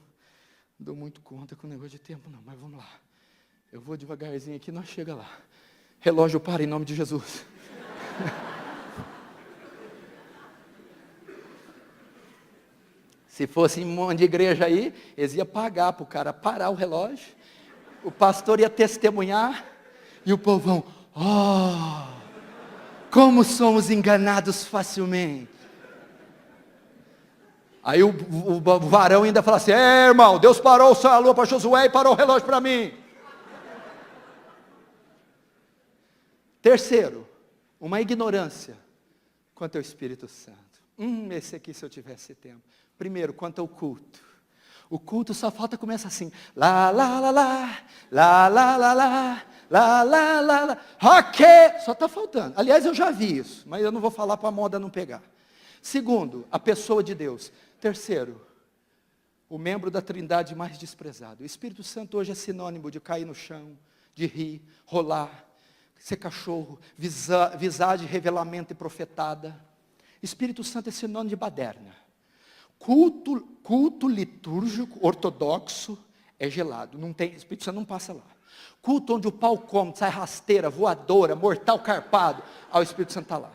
dou muito conta com o negócio de tempo não, mas vamos lá. Eu vou devagarzinho aqui, nós chega lá. Relógio para em nome de Jesus. Se fosse em um monte de igreja aí, eles iam pagar para o cara parar o relógio. O pastor ia testemunhar. E o povão, como somos enganados facilmente. Aí o varão ainda fala assim: irmão, Deus parou o sol e a lua para Josué e parou o relógio para mim. Terceiro, uma ignorância quanto ao Espírito Santo. Esse aqui se eu tivesse tempo. Primeiro, quanto ao culto. O culto só falta começar assim. Lá, lá, lá, lá, lá, lá, lá, lá, lá, lá, lá, lá. Ok! Só está faltando. Aliás, eu já vi isso, mas eu não vou falar para a moda não pegar. Segundo, a pessoa de Deus. Terceiro, o membro da trindade mais desprezado. O Espírito Santo hoje é sinônimo de cair no chão, de rir, rolar, ser cachorro, visagem, revelamento e profetada. Espírito Santo é sinônimo de baderna. Culto litúrgico, ortodoxo, é gelado. Não tem, Espírito Santo não passa lá. Culto onde o pau come, sai rasteira, voadora, mortal carpado. O Espírito Santo está lá.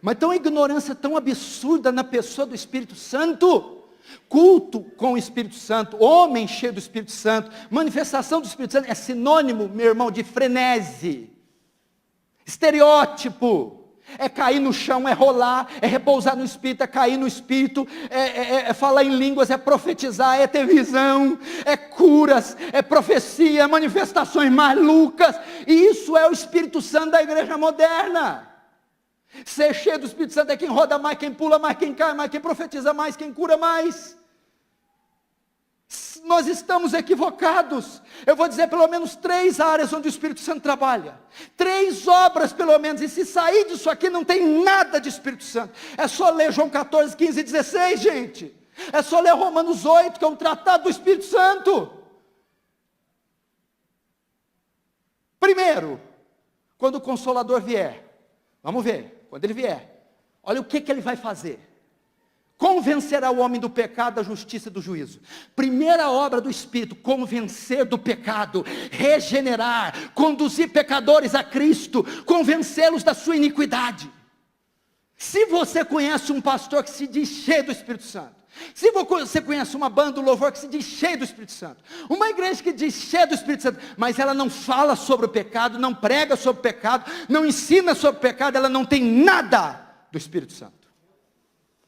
Mas tão ignorância tão absurda na pessoa do Espírito Santo. Culto com o Espírito Santo, homem cheio do Espírito Santo, manifestação do Espírito Santo, é sinônimo, meu irmão, de frenesi. Estereótipo. É cair no chão, é rolar, é repousar no Espírito, é cair no Espírito, é falar em línguas, é profetizar, é ter visão, é curas, é profecia, é manifestações malucas. E isso é o Espírito Santo da igreja moderna. Ser cheio do Espírito Santo é quem roda mais, quem pula mais, quem cai mais, quem profetiza mais, quem cura mais. Nós estamos equivocados. Eu vou dizer pelo menos 3 áreas onde o Espírito Santo trabalha. 3 obras pelo menos. E se sair disso aqui não tem nada de Espírito Santo. É só ler João 14, 15 e 16, gente. É só ler Romanos 8, que é um tratado do Espírito Santo. Primeiro, quando o Consolador vier. Vamos ver, quando ele vier. Olha o que ele vai fazer. Convencerá o homem do pecado, da justiça e do juízo. Primeira obra do Espírito, convencer do pecado, regenerar, conduzir pecadores a Cristo, convencê-los da sua iniquidade. Se você conhece um pastor que se diz cheio do Espírito Santo, se você conhece uma banda do louvor que se diz cheio do Espírito Santo, uma igreja que diz cheio do Espírito Santo, mas ela não fala sobre o pecado, não prega sobre o pecado, não ensina sobre o pecado, ela não tem nada do Espírito Santo.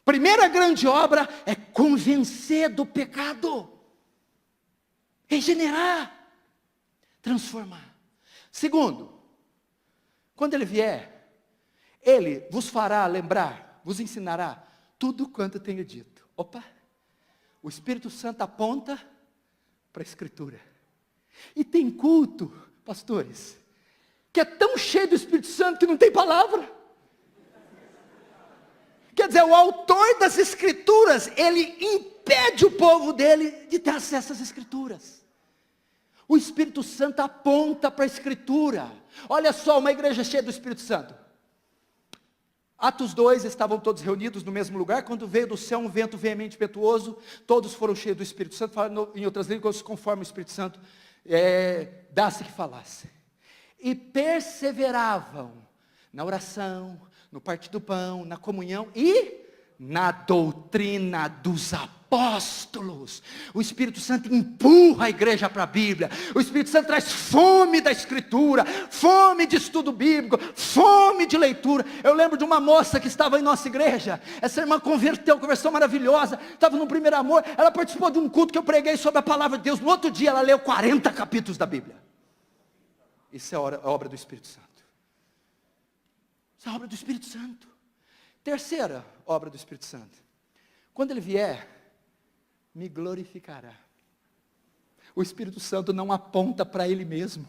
Primeira grande obra é convencer do pecado, regenerar, transformar. Segundo, quando ele vier, ele vos fará lembrar, vos ensinará tudo quanto tenho dito. Opa, o Espírito Santo aponta para a Escritura. E tem culto, pastores, que é tão cheio do Espírito Santo que não tem palavra. Quer dizer, o autor das Escrituras, ele impede o povo dele de ter acesso às Escrituras. O Espírito Santo aponta para a Escritura. Olha só, uma igreja cheia do Espírito Santo. Atos 2, estavam todos reunidos no mesmo lugar, quando veio do céu um vento veemente impetuoso, todos foram cheios do Espírito Santo, falando em outras línguas, conforme o Espírito Santo dá-se que falasse. E perseveravam na oração, no partir do pão, na comunhão e na doutrina dos apóstolos. O Espírito Santo empurra a igreja para a Bíblia. O Espírito Santo traz fome da Escritura, fome de estudo bíblico, fome de leitura. Eu lembro de uma moça que estava em nossa igreja. Essa irmã conversão maravilhosa, estava no primeiro amor. Ela participou de um culto que eu preguei sobre a palavra de Deus. No outro dia ela leu 40 capítulos da Bíblia. Isso é a obra do Espírito Santo. Isso é a obra do Espírito Santo. Terceira obra do Espírito Santo. Quando ele vier, me glorificará. O Espírito Santo não aponta para ele mesmo.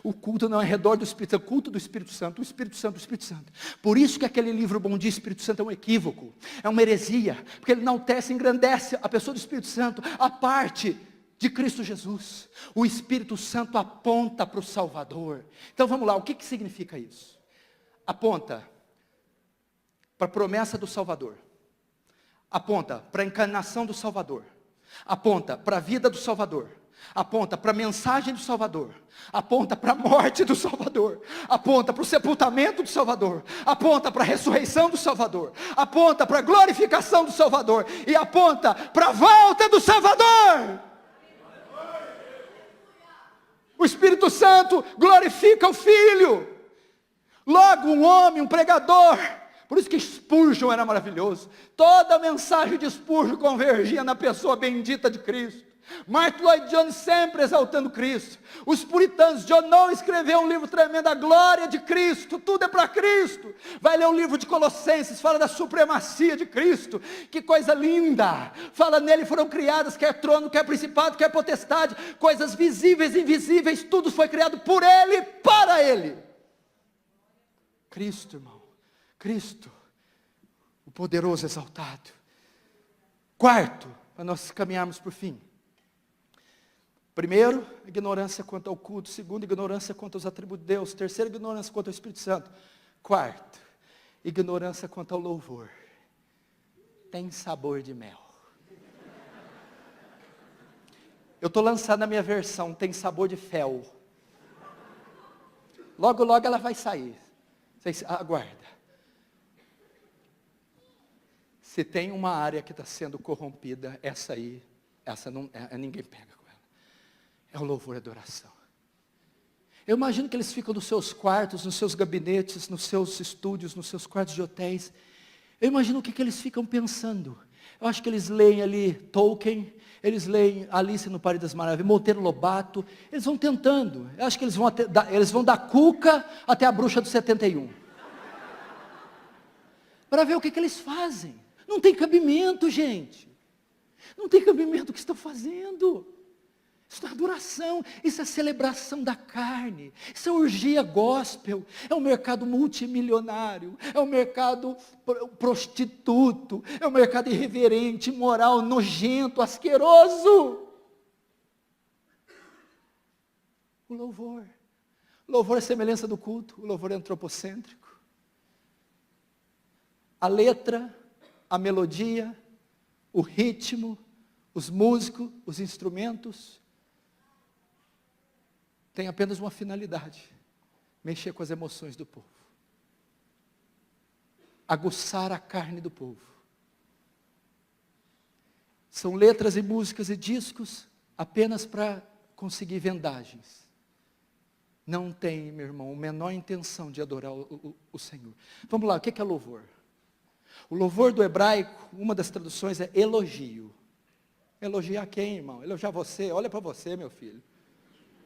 O culto não é ao redor do Espírito Santo, é o culto do Espírito Santo, o Espírito Santo, o Espírito Santo. Por isso que aquele livro Bom Dia Espírito Santo é um equívoco, é uma heresia, porque ele enaltece, engrandece a pessoa do Espírito Santo, a parte de Cristo Jesus. O Espírito Santo aponta para o Salvador. Então vamos lá, o que significa isso? Aponta para a promessa do Salvador, aponta para a encarnação do Salvador, aponta para a vida do Salvador, aponta para a mensagem do Salvador, aponta para a morte do Salvador, aponta para o sepultamento do Salvador, aponta para a ressurreição do Salvador, aponta para a glorificação do Salvador e aponta para a volta do Salvador. O Espírito Santo glorifica o Filho. Logo, um homem, um pregador, por isso que Spurgeon era maravilhoso, toda a mensagem de Spurgeon convergia na pessoa bendita de Cristo. Martin Lloyd Jones sempre exaltando Cristo. Os puritanos, John Knox escreveu um livro tremendo, a glória de Cristo, tudo é para Cristo. Vai ler o livro de Colossenses, fala da supremacia de Cristo, que coisa linda. Fala nele foram criadas, quer trono, quer principado, quer potestade, coisas visíveis e invisíveis, tudo foi criado por Ele, para Ele. Cristo, irmão, Cristo, o poderoso exaltado. Quarto, para nós caminharmos para o fim. Primeiro, ignorância quanto ao culto. Segundo, ignorância quanto aos atributos de Deus. Terceiro, ignorância quanto ao Espírito Santo. Quarto, ignorância quanto ao louvor. Tem sabor de mel. Eu estou lançando a minha versão, tem sabor de fel. Logo, logo ela vai sair. Vocês aguarda. Se tem uma área que está sendo corrompida, essa aí, essa não, ninguém pega com ela. É o louvor e adoração. Eu imagino que eles ficam nos seus quartos, nos seus gabinetes, nos seus estúdios, nos seus quartos de hotéis. Eu imagino o que eles ficam pensando. Eu acho que eles leem ali Tolkien, eles leem Alice no País das Maravilhas, Monteiro Lobato. Eles vão tentando. Eu acho que eles vão da Cuca até a Bruxa do 71. Para ver o que eles fazem. Não tem cabimento, gente. Não tem cabimento o que estão fazendo. Isso é adoração, isso é celebração da carne, isso é orgia gospel, é um mercado multimilionário, é um mercado prostituto, é um mercado irreverente, imoral, nojento, asqueroso. O louvor é semelhança do culto, o louvor é antropocêntrico. A letra, a melodia, o ritmo, os músicos, os instrumentos, tem apenas uma finalidade: mexer com as emoções do povo, aguçar a carne do povo. São letras e músicas e discos apenas para conseguir vendagens. Não tem, meu irmão, a menor intenção de adorar o Senhor. Vamos lá, o que é louvor? O louvor do hebraico, uma das traduções é elogio. Elogiar quem, irmão? Elogiar você? Olha para você, meu filho.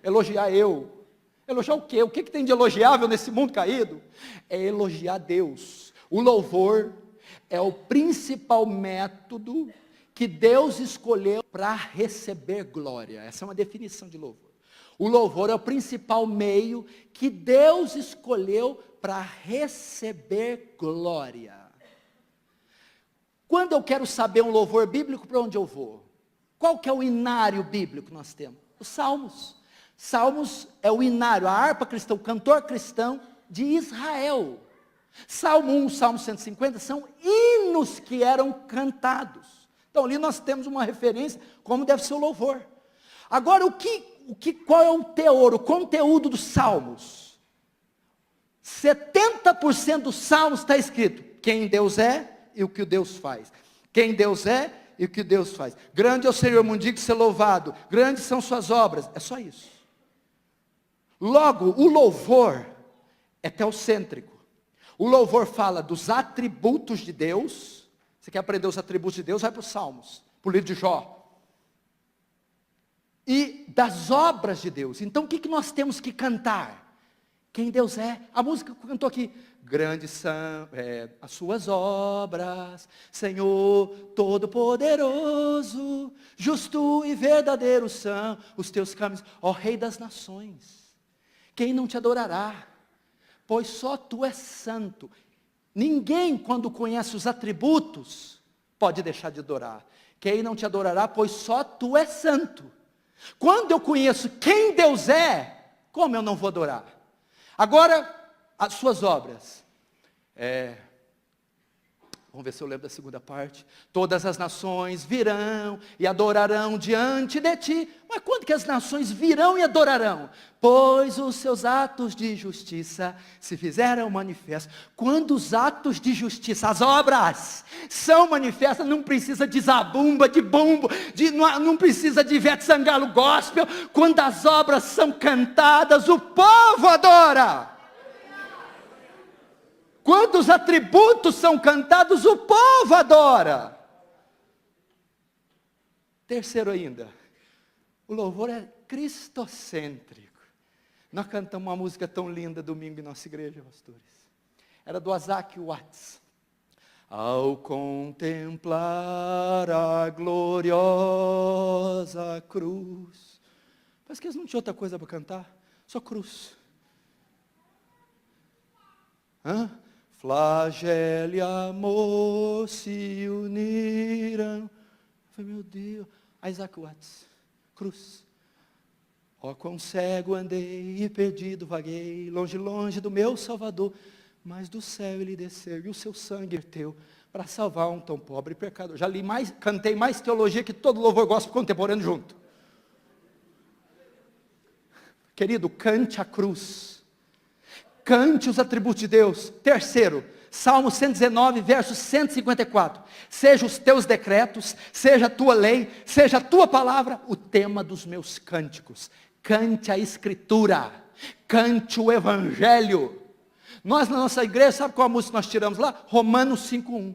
Elogiar eu. Elogiar o quê? O que tem de elogiável nesse mundo caído? É elogiar Deus. O louvor é o principal método que Deus escolheu para receber glória. Essa é uma definição de louvor. O louvor é o principal meio que Deus escolheu para receber glória. Quando eu quero saber um louvor bíblico, para onde eu vou? Qual que é o inário bíblico que nós temos? Os Salmos. Salmos é o inário, a harpa cristã, o cantor cristão de Israel. Salmo 1, Salmo 150 são hinos que eram cantados. Então ali nós temos uma referência como deve ser o louvor. Agora qual é o teor, o conteúdo dos Salmos? 70% dos Salmos está escrito quem Deus é e o que Deus faz. Quem Deus é e o que Deus faz. Grande é o Senhor, mundico ser louvado. Grandes são suas obras. É só isso. Logo, o louvor é teocêntrico. O louvor fala dos atributos de Deus. Você quer aprender os atributos de Deus? Vai para os Salmos, para o livro de Jó. E das obras de Deus. Então o que nós temos que cantar? Quem Deus é. A música que cantou aqui. Grandes são as suas obras, Senhor Todo-Poderoso, justo e verdadeiro são os teus caminhos, ó Rei das nações. Quem não te adorará? Pois só tu és santo. Ninguém, quando conhece os atributos, pode deixar de adorar. Quem não te adorará? Pois só tu és santo. Quando eu conheço quem Deus é, como eu não vou adorar? Agora, as suas obras. Vamos ver se eu lembro da segunda parte. Todas as nações virão e adorarão diante de ti. Mas quando que as nações virão e adorarão? Pois os seus atos de justiça se fizeram manifestos. Quando os atos de justiça, as obras, são manifestas, não precisa de zabumba, de bumbo, não precisa de Ivete Sangalo gospel. Quando as obras são cantadas, o povo adora. Quando os atributos são cantados, o povo adora. Terceiro ainda, O louvor é cristocêntrico. Nós cantamos uma música tão linda domingo em nossa igreja, pastores. Era do Isaac Watts. Ao contemplar a gloriosa cruz. Parece que eles não tinham outra coisa para cantar, só cruz. Flagelo e amor se uniram. Eu falei, meu Deus. Isaac Watts, cruz. Ó, quão cego andei e perdido vaguei, longe, longe do meu Salvador. Mas do céu ele desceu e o seu sangue verteu para salvar um tão pobre pecador. Já li mais, cantei mais teologia que todo louvor gospel contemporâneo junto. Querido, cante a cruz. Cante os atributos de Deus. Terceiro, Salmo 119, verso 154. Seja os teus decretos, seja a tua lei, seja a tua palavra, o tema dos meus cânticos. Cante a Escritura. Cante o Evangelho. Nós na nossa igreja, sabe qual a música nós tiramos lá? Romanos 5:1.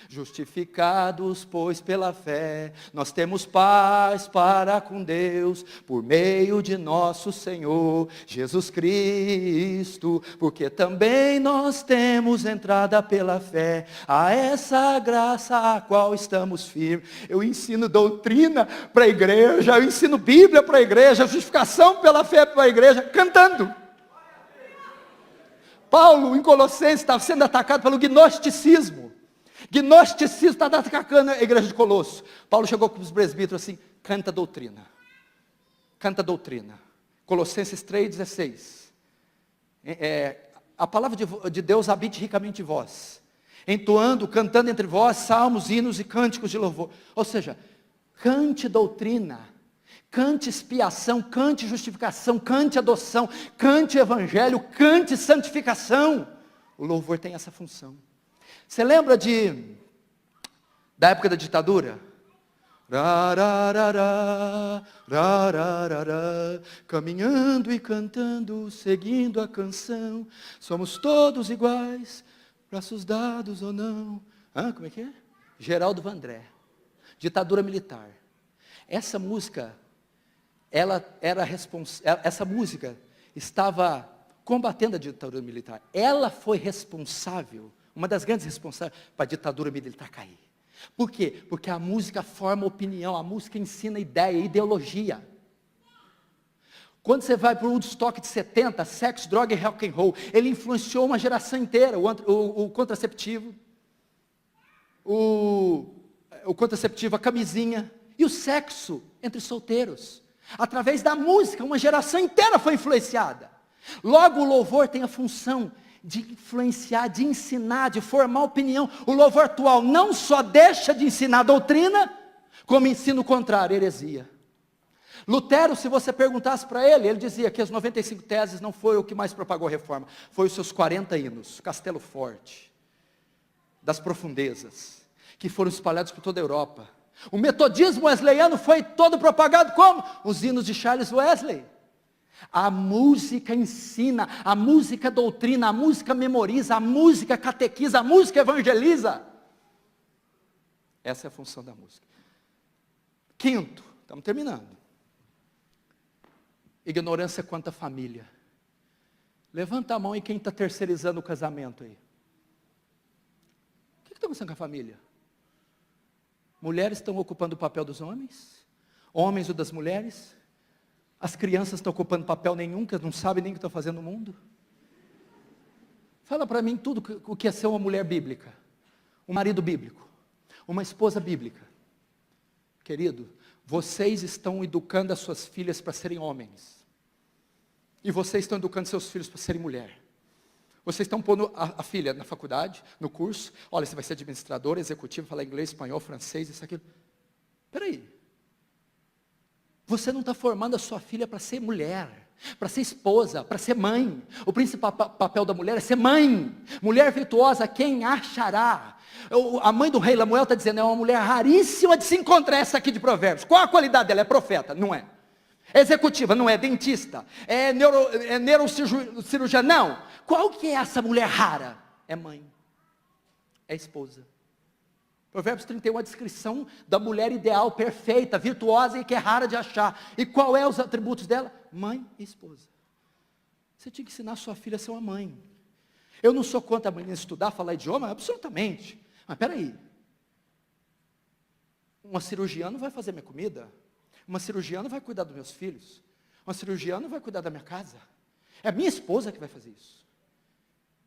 Justificados, pois, pela fé, nós temos paz para com Deus, por meio de nosso Senhor Jesus Cristo, porque também nós temos entrada pela fé, a essa graça a qual estamos firmes. Eu ensino doutrina para a igreja, eu ensino Bíblia para a igreja, justificação pela fé para a igreja, cantando. Paulo, em Colossenses, estava sendo atacado pelo gnosticismo. Gnosticismo está atacando a igreja de Colosso. Paulo chegou com os presbíteros assim, canta doutrina. Canta doutrina. Colossenses 3,16. A palavra de Deus habite ricamente em vós. Entoando, cantando entre vós, salmos, hinos e cânticos de louvor. Ou seja, cante doutrina. Cante expiação, cante justificação, cante adoção, cante evangelho, cante santificação. O louvor tem essa função. Você lembra da época da ditadura? Caminhando e cantando, seguindo a canção, somos todos iguais, braços dados ou não. Como é que é? Geraldo Vandré, ditadura militar. Essa música, essa música estava combatendo a ditadura militar. Ela foi responsável, uma das grandes responsáveis para a ditadura militar cair. Por quê? Porque a música forma opinião, a música ensina ideia, ideologia. Quando você vai para o Woodstock de 70, sexo, droga e rock and roll, ele influenciou uma geração inteira, o contraceptivo, o contraceptivo, a camisinha e o sexo entre solteiros. Através da música, uma geração inteira foi influenciada. Logo, o louvor tem a função de influenciar, de ensinar, de formar opinião. O louvor atual não só deixa de ensinar doutrina, como ensina o contrário, heresia. Lutero, se você perguntasse para ele dizia que as 95 teses não foi o que mais propagou a reforma, foi os seus 40 hinos, Castelo Forte, das profundezas, que foram espalhados por toda a Europa. O metodismo wesleyano foi todo propagado como? Os hinos de Charles Wesley. A música ensina, a música doutrina, a música memoriza, a música catequiza, a música evangeliza. Essa é a função da música. Quinto, estamos terminando. Ignorância quanto à família. Levanta a mão e quem está terceirizando o casamento aí? O que está acontecendo com a família? Mulheres estão ocupando o papel dos homens? Homens o das mulheres? As crianças estão ocupando papel nenhum, que não sabem nem o que estão fazendo no mundo? Fala para mim tudo o que é ser uma mulher bíblica, um marido bíblico, uma esposa bíblica. Querido, vocês estão educando as suas filhas para serem homens. E vocês estão educando seus filhos para serem mulher. Vocês estão pondo a filha na faculdade, no curso. Olha, você vai ser administrador, executivo, falar inglês, espanhol, francês, isso, aquilo. Espera aí. Você não está formando a sua filha para ser mulher, para ser esposa, para ser mãe. O principal papel da mulher é ser mãe. Mulher virtuosa, quem achará? A mãe do rei Lemuel está dizendo, é uma mulher raríssima de se encontrar, essa aqui de Provérbios. Qual a qualidade dela? É profeta? Não é. Executiva? Não é. Dentista? É neurocirurgiã? Não. Qual que é essa mulher rara? É mãe. É esposa. Provérbios 31 é a descrição da mulher ideal, perfeita, virtuosa e que é rara de achar. E qual é os atributos dela? Mãe e esposa. Você tinha que ensinar sua filha a ser uma mãe. Eu não sou contra a menina estudar, falar idioma, absolutamente. Mas peraí. Uma cirurgiã não vai fazer minha comida. Uma cirurgiã não vai cuidar dos meus filhos. Uma cirurgiã não vai cuidar da minha casa. É a minha esposa que vai fazer isso.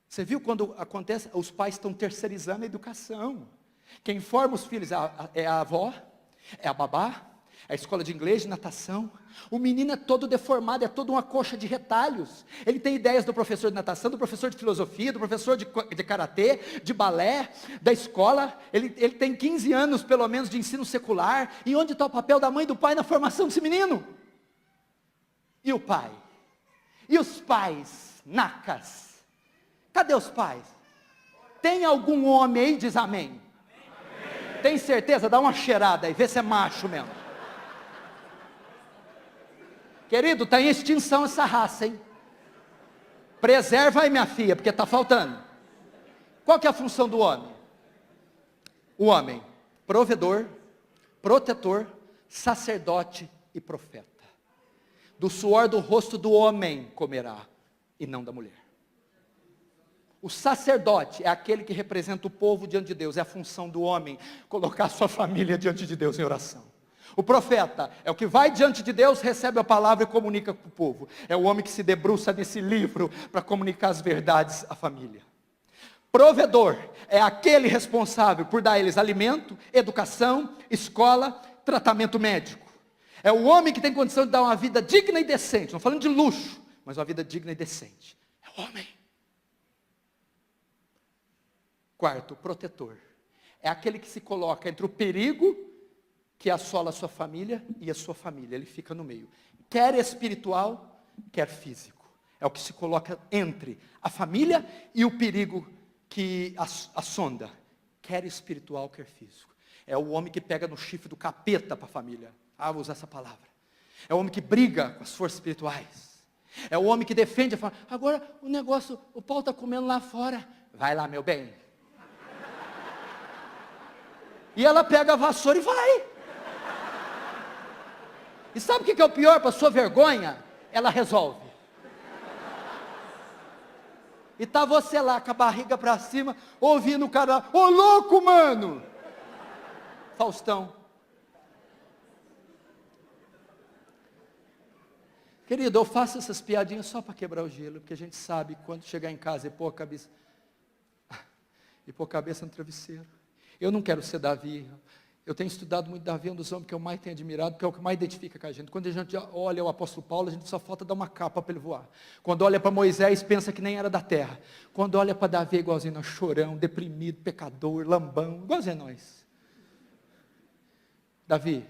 Você viu quando acontece, os pais estão terceirizando a educação. Quem forma os filhos é a avó, é a babá, é a escola de inglês, de natação. O menino é todo deformado, é toda uma coxa de retalhos. Ele tem ideias do professor de natação, do professor de filosofia, do professor de karatê, de balé, da escola. Ele tem 15 anos, pelo menos, de ensino secular. E onde está o papel da mãe e do pai na formação desse menino? E o pai? E os pais, nacas? Cadê os pais? Tem algum homem aí? Diz amém. Tem certeza? Dá uma cheirada aí, vê se é macho mesmo. Querido, está em extinção essa raça, hein? Preserva aí, minha filha, porque está faltando. Qual que é a função do homem? O homem, provedor, protetor, sacerdote e profeta. Do suor do rosto do homem comerá, e não da mulher. O sacerdote é aquele que representa o povo diante de Deus, é a função do homem, colocar sua família diante de Deus em oração. O profeta é o que vai diante de Deus, recebe a palavra e comunica para o povo. É o homem que se debruça nesse livro para comunicar as verdades à família. Provedor é aquele responsável por dar a eles alimento, educação, escola, tratamento médico. É o homem que tem condição de dar uma vida digna e decente, não falando de luxo, mas uma vida digna e decente. É o homem. Quarto, protetor. É aquele que se coloca entre o perigo que assola a sua família e a sua família. Ele fica no meio. Quer espiritual, quer físico. É o que se coloca entre a família e o perigo que assonda. Quer espiritual, quer físico. É o homem que pega no chifre do capeta para a família. Vou usar essa palavra. É o homem que briga com as forças espirituais. É o homem que defende a família. Agora o negócio, o pau está comendo lá fora. Vai lá, meu bem. E ela pega a vassoura e vai. E sabe o que é o pior para sua vergonha? Ela resolve. E tá você lá com a barriga para cima, ouvindo o cara, ô louco, mano! Faustão. Querido, eu faço essas piadinhas só para quebrar o gelo, porque a gente sabe quando chegar em casa e pôr a cabeça no travesseiro. Eu não quero ser Davi. Eu tenho estudado muito Davi, um dos homens que eu mais tenho admirado, porque é o que mais identifica com a gente. Quando a gente olha o apóstolo Paulo, a gente só falta dar uma capa para ele voar. Quando olha para Moisés, pensa que nem era da terra. Quando olha para Davi, é igualzinho nós, chorão, deprimido, pecador, lambão, igualzinho a nós. Davi,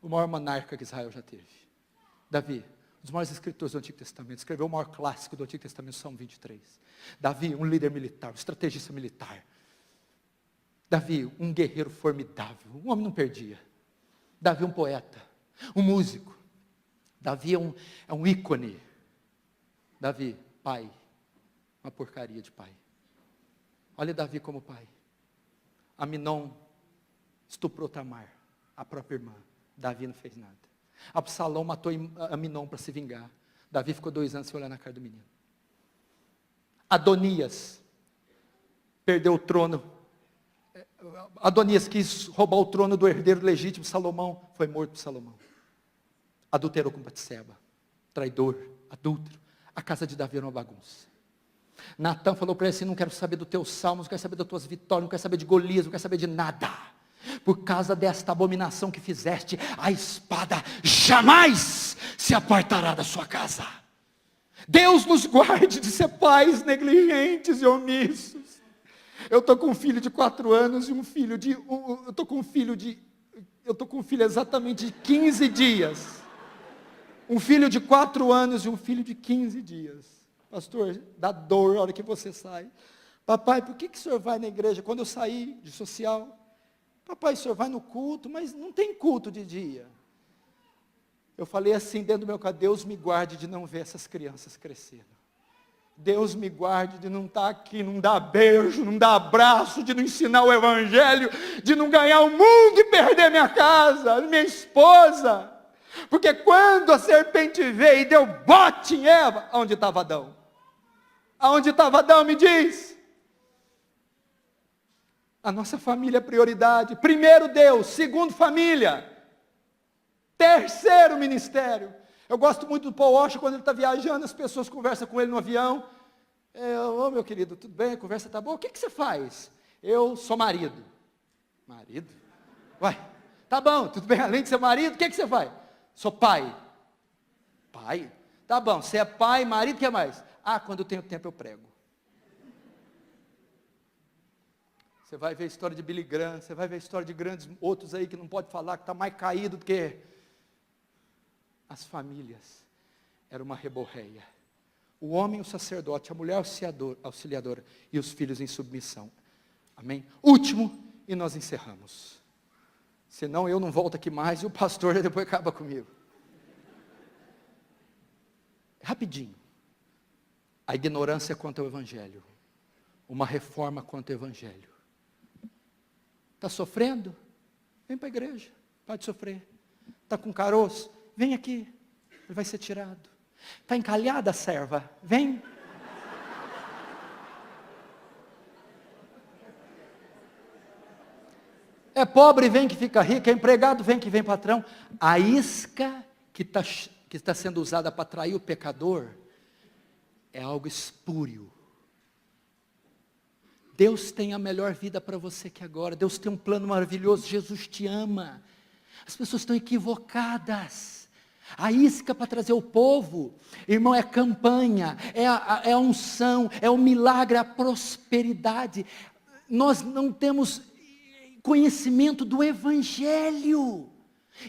o maior monarca que Israel já teve. Davi, um dos maiores escritores do Antigo Testamento, escreveu o maior clássico do Antigo Testamento, Salmo 23. Davi, um líder militar, um estrategista militar. Davi, um guerreiro formidável, um homem não perdia. Davi, um poeta, um músico. Davi é um ícone. Davi, pai, uma porcaria de pai. Olha Davi como pai. Aminon estuprou Tamar, a própria irmã. Davi não fez nada. Absalão matou Aminon para se vingar. Davi ficou 2 anos sem olhar na cara do menino. Adonias perdeu o trono. Adonias quis roubar o trono do herdeiro legítimo, Salomão, foi morto por Salomão. Adulterou com Batseba, traidor, adúltero. A casa de Davi era uma bagunça. Natã falou para ele assim, não quero saber dos teus salmos, não quero saber das tuas vitórias, não quero saber de Golias, não quero saber de nada. Por causa desta abominação que fizeste, a espada jamais se apartará da sua casa. Deus nos guarde de ser pais negligentes e omissos. Eu estou com um filho de 4 anos e um filho de... Eu estou com um filho exatamente de 15 dias. Um filho de 4 anos e um filho de 15 dias. Pastor, dá dor a hora que você sai. Papai, por que o senhor vai na igreja? Quando eu saí de social, papai, o senhor vai no culto, mas não tem culto de dia. Eu falei assim dentro do meu coração, Deus me guarde de não ver essas crianças crescendo. Deus me guarde de não estar aqui, não dar beijo, não dar abraço, de não ensinar o evangelho, de não ganhar o mundo e perder minha casa, minha esposa. Porque quando a serpente veio e deu bote em Eva, onde estava Adão? Aonde estava Adão, me diz? A nossa família é prioridade. Primeiro Deus, segundo família, terceiro ministério. Eu gosto muito do Paul Washer, quando ele está viajando, as pessoas conversam com ele no avião. Ô meu querido, tudo bem? A conversa está boa? O que você faz? Eu sou marido. Marido? Uai, tá bom, tudo bem, além de ser marido, o que você faz? Sou pai. Pai? Tá bom, você é pai, marido, o que mais? Quando eu tenho tempo eu prego. Você vai ver a história de Billy Graham, você vai ver a história de grandes outros aí que não pode falar, que está mais caído do que... As famílias eram uma reborreia. O homem, o sacerdote, a mulher auxiliadora e os filhos em submissão. Amém? Último, e nós encerramos. Senão eu não volto aqui mais e o pastor já depois acaba comigo. Rapidinho. A ignorância quanto ao evangelho. Uma reforma quanto ao evangelho. Está sofrendo? Vem para a igreja. Pode sofrer. Está com caroço? Vem aqui. Ele vai ser tirado. Está encalhada a serva? Vem. É pobre, vem que fica rico. É empregado, vem que vem patrão. A isca que está sendo usada para atrair o pecador é algo espúrio. Deus tem a melhor vida para você aqui agora. Deus tem um plano maravilhoso. Jesus te ama. As pessoas estão equivocadas. A isca para trazer o povo, irmão, é campanha, é a unção, é o milagre, a prosperidade. Nós não temos conhecimento do evangelho.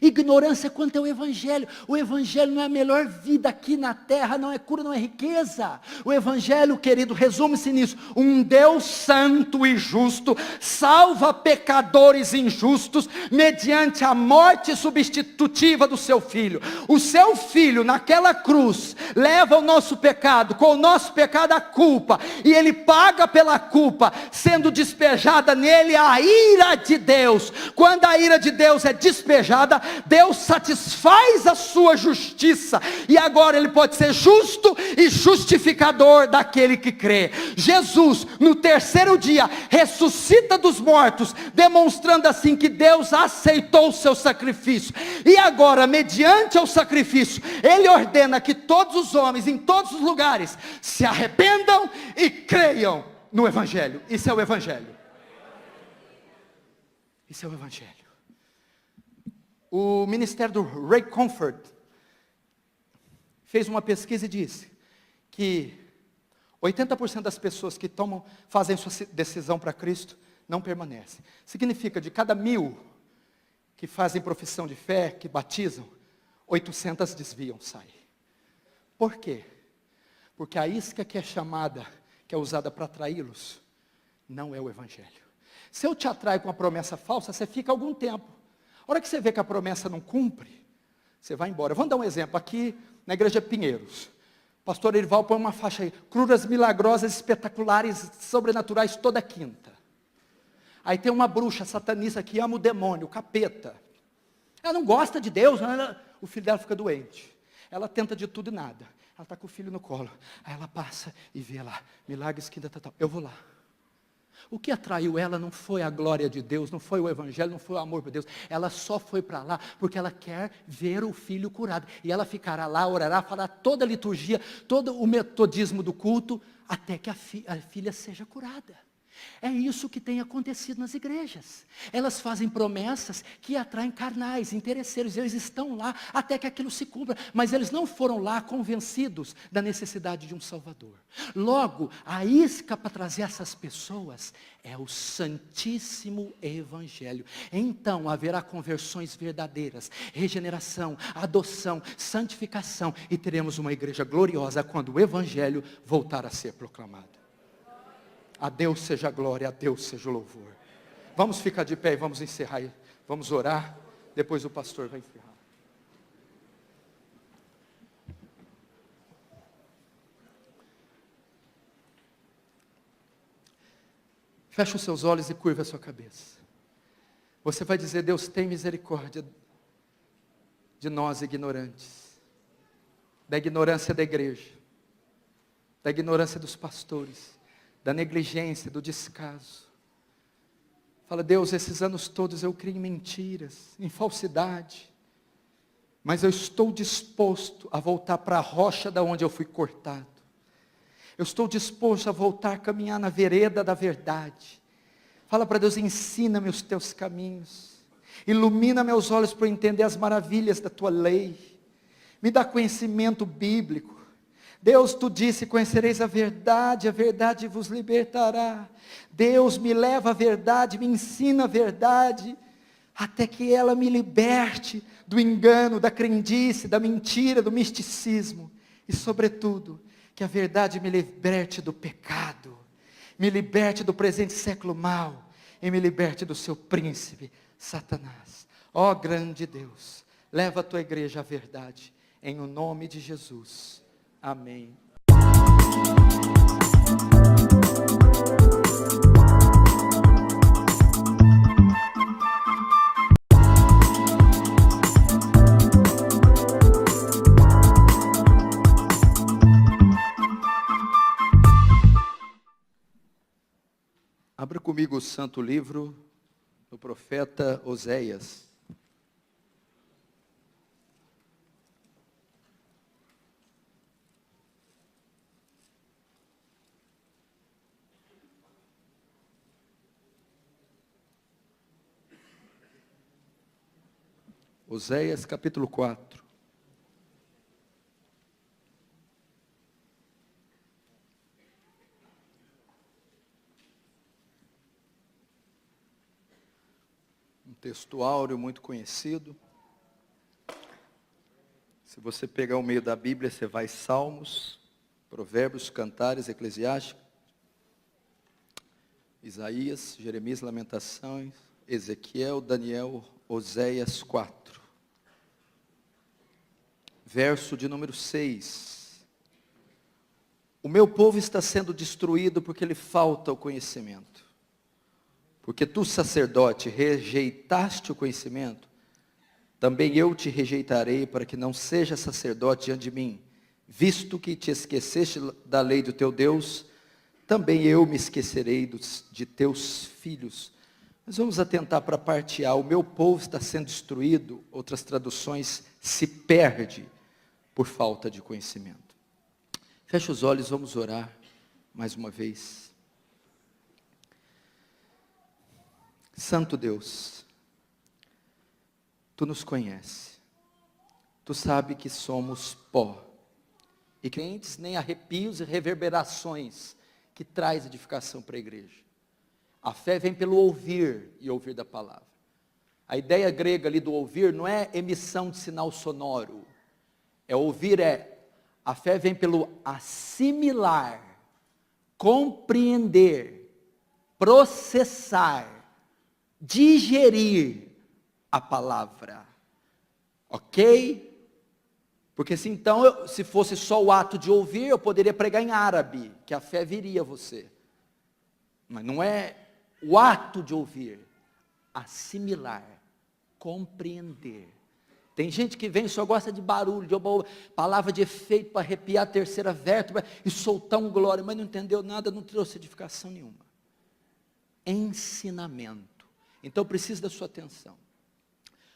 Ignorância quanto ao evangelho. O evangelho não é a melhor vida aqui na terra, não é cura, não é riqueza. O evangelho, querido, resume-se nisso: um Deus santo e justo salva pecadores injustos mediante a morte substitutiva do seu filho. O seu filho naquela cruz leva o nosso pecado, com o nosso pecado a culpa, e ele paga pela culpa, sendo despejada nele a ira de Deus. Quando a ira de Deus é despejada, Deus satisfaz a sua justiça, e agora Ele pode ser justo e justificador daquele que crê. Jesus, no terceiro dia, ressuscita dos mortos, demonstrando assim que Deus aceitou o seu sacrifício, e agora, mediante o sacrifício, Ele ordena que todos os homens, em todos os lugares, se arrependam e creiam no Evangelho. Isso é o Evangelho. Isso é o Evangelho. O ministério do Ray Comfort fez uma pesquisa e disse que 80% das pessoas que fazem sua decisão para Cristo não permanecem. Significa, de cada 1000 que fazem profissão de fé, que batizam, 800 desviam, saem. Por quê? Porque a isca que é chamada, que é usada para atraí-los, não é o Evangelho. Se eu te atraio com uma promessa falsa, você fica algum tempo. A hora que você vê que a promessa não cumpre, você vai embora. Vamos dar um exemplo. Aqui na igreja Pinheiros, o pastor Erival põe uma faixa aí: curas milagrosas, espetaculares, sobrenaturais, toda quinta. Aí tem uma bruxa satanista que ama o demônio, o capeta. Ela não gosta de Deus, o filho dela fica doente. Ela tenta de tudo e nada. Ela está com o filho no colo. Aí ela passa e vê lá, milagres, quinta, tal. Eu vou lá. O que atraiu ela não foi a glória de Deus, não foi o evangelho, não foi o amor por Deus. Ela só foi para lá porque ela quer ver o filho curado. E ela ficará lá, orará, fará toda a liturgia, todo o metodismo do culto, até que a filha seja curada. É isso que tem acontecido nas igrejas. Elas fazem promessas que atraem carnais, interesseiros, eles estão lá até que aquilo se cumpra, mas eles não foram lá convencidos da necessidade de um Salvador. Logo, a isca para trazer essas pessoas é o Santíssimo Evangelho. Então haverá conversões verdadeiras, regeneração, adoção, santificação, e teremos uma igreja gloriosa quando o Evangelho voltar a ser proclamado. A Deus seja a glória, a Deus seja o louvor. Vamos ficar de pé e vamos encerrar. Vamos orar, depois o pastor vai encerrar. Feche os seus olhos e curva a sua cabeça. Você vai dizer: Deus, tem misericórdia de nós ignorantes, da ignorância da igreja, da ignorância dos pastores, da negligência, do descaso. Fala: Deus, esses anos todos eu criei em mentiras, em falsidade, mas eu estou disposto a voltar para a rocha da onde eu fui cortado. Eu estou disposto a voltar a caminhar na vereda da verdade. Fala para Deus: ensina-me os teus caminhos, ilumina meus olhos para eu entender as maravilhas da tua lei, me dá conhecimento bíblico. Deus, tu disse: conhecereis a verdade vos libertará. Deus, me leva à verdade, me ensina a verdade, até que ela me liberte do engano, da crendice, da mentira, do misticismo, e sobretudo, que a verdade me liberte do pecado, me liberte do presente século mau, e me liberte do seu príncipe, Satanás. Ó grande Deus, leva a tua igreja à verdade, em o nome de Jesus. Amém. Abra comigo o santo livro do profeta Oséias. Oséias capítulo 4. Um texto áureo muito conhecido. Se você pegar o meio da Bíblia, você vai Salmos, Provérbios, Cantares, Eclesiásticos, Isaías, Jeremias, Lamentações, Ezequiel, Daniel, Oséias 4. Verso de número 6. O meu povo está sendo destruído porque lhe falta o conhecimento. Porque tu, sacerdote, rejeitaste o conhecimento, também eu te rejeitarei para que não seja sacerdote diante de mim. Visto que te esqueceste da lei do teu Deus, também eu me esquecerei de teus filhos. Mas vamos atentar para a parte A. O meu povo está sendo destruído, outras traduções, se perde por falta de conhecimento. Feche os olhos, vamos orar mais uma vez. Santo Deus, tu nos conheces, tu sabe que somos pó, e crentes nem arrepios e reverberações que traz edificação para a igreja. A fé vem pelo ouvir e ouvir da palavra. A ideia grega ali do ouvir não é emissão de sinal sonoro, a fé vem pelo assimilar, compreender, processar, digerir a palavra, ok? Porque se fosse só o ato de ouvir, eu poderia pregar em árabe, que a fé viria a você, mas não é o ato de ouvir, assimilar, compreender. Tem gente que vem e só gosta de barulho, de palavra de efeito para arrepiar a terceira vértebra e soltar um glória, mas não entendeu nada, não trouxe edificação nenhuma. Ensinamento. Então precisa da sua atenção.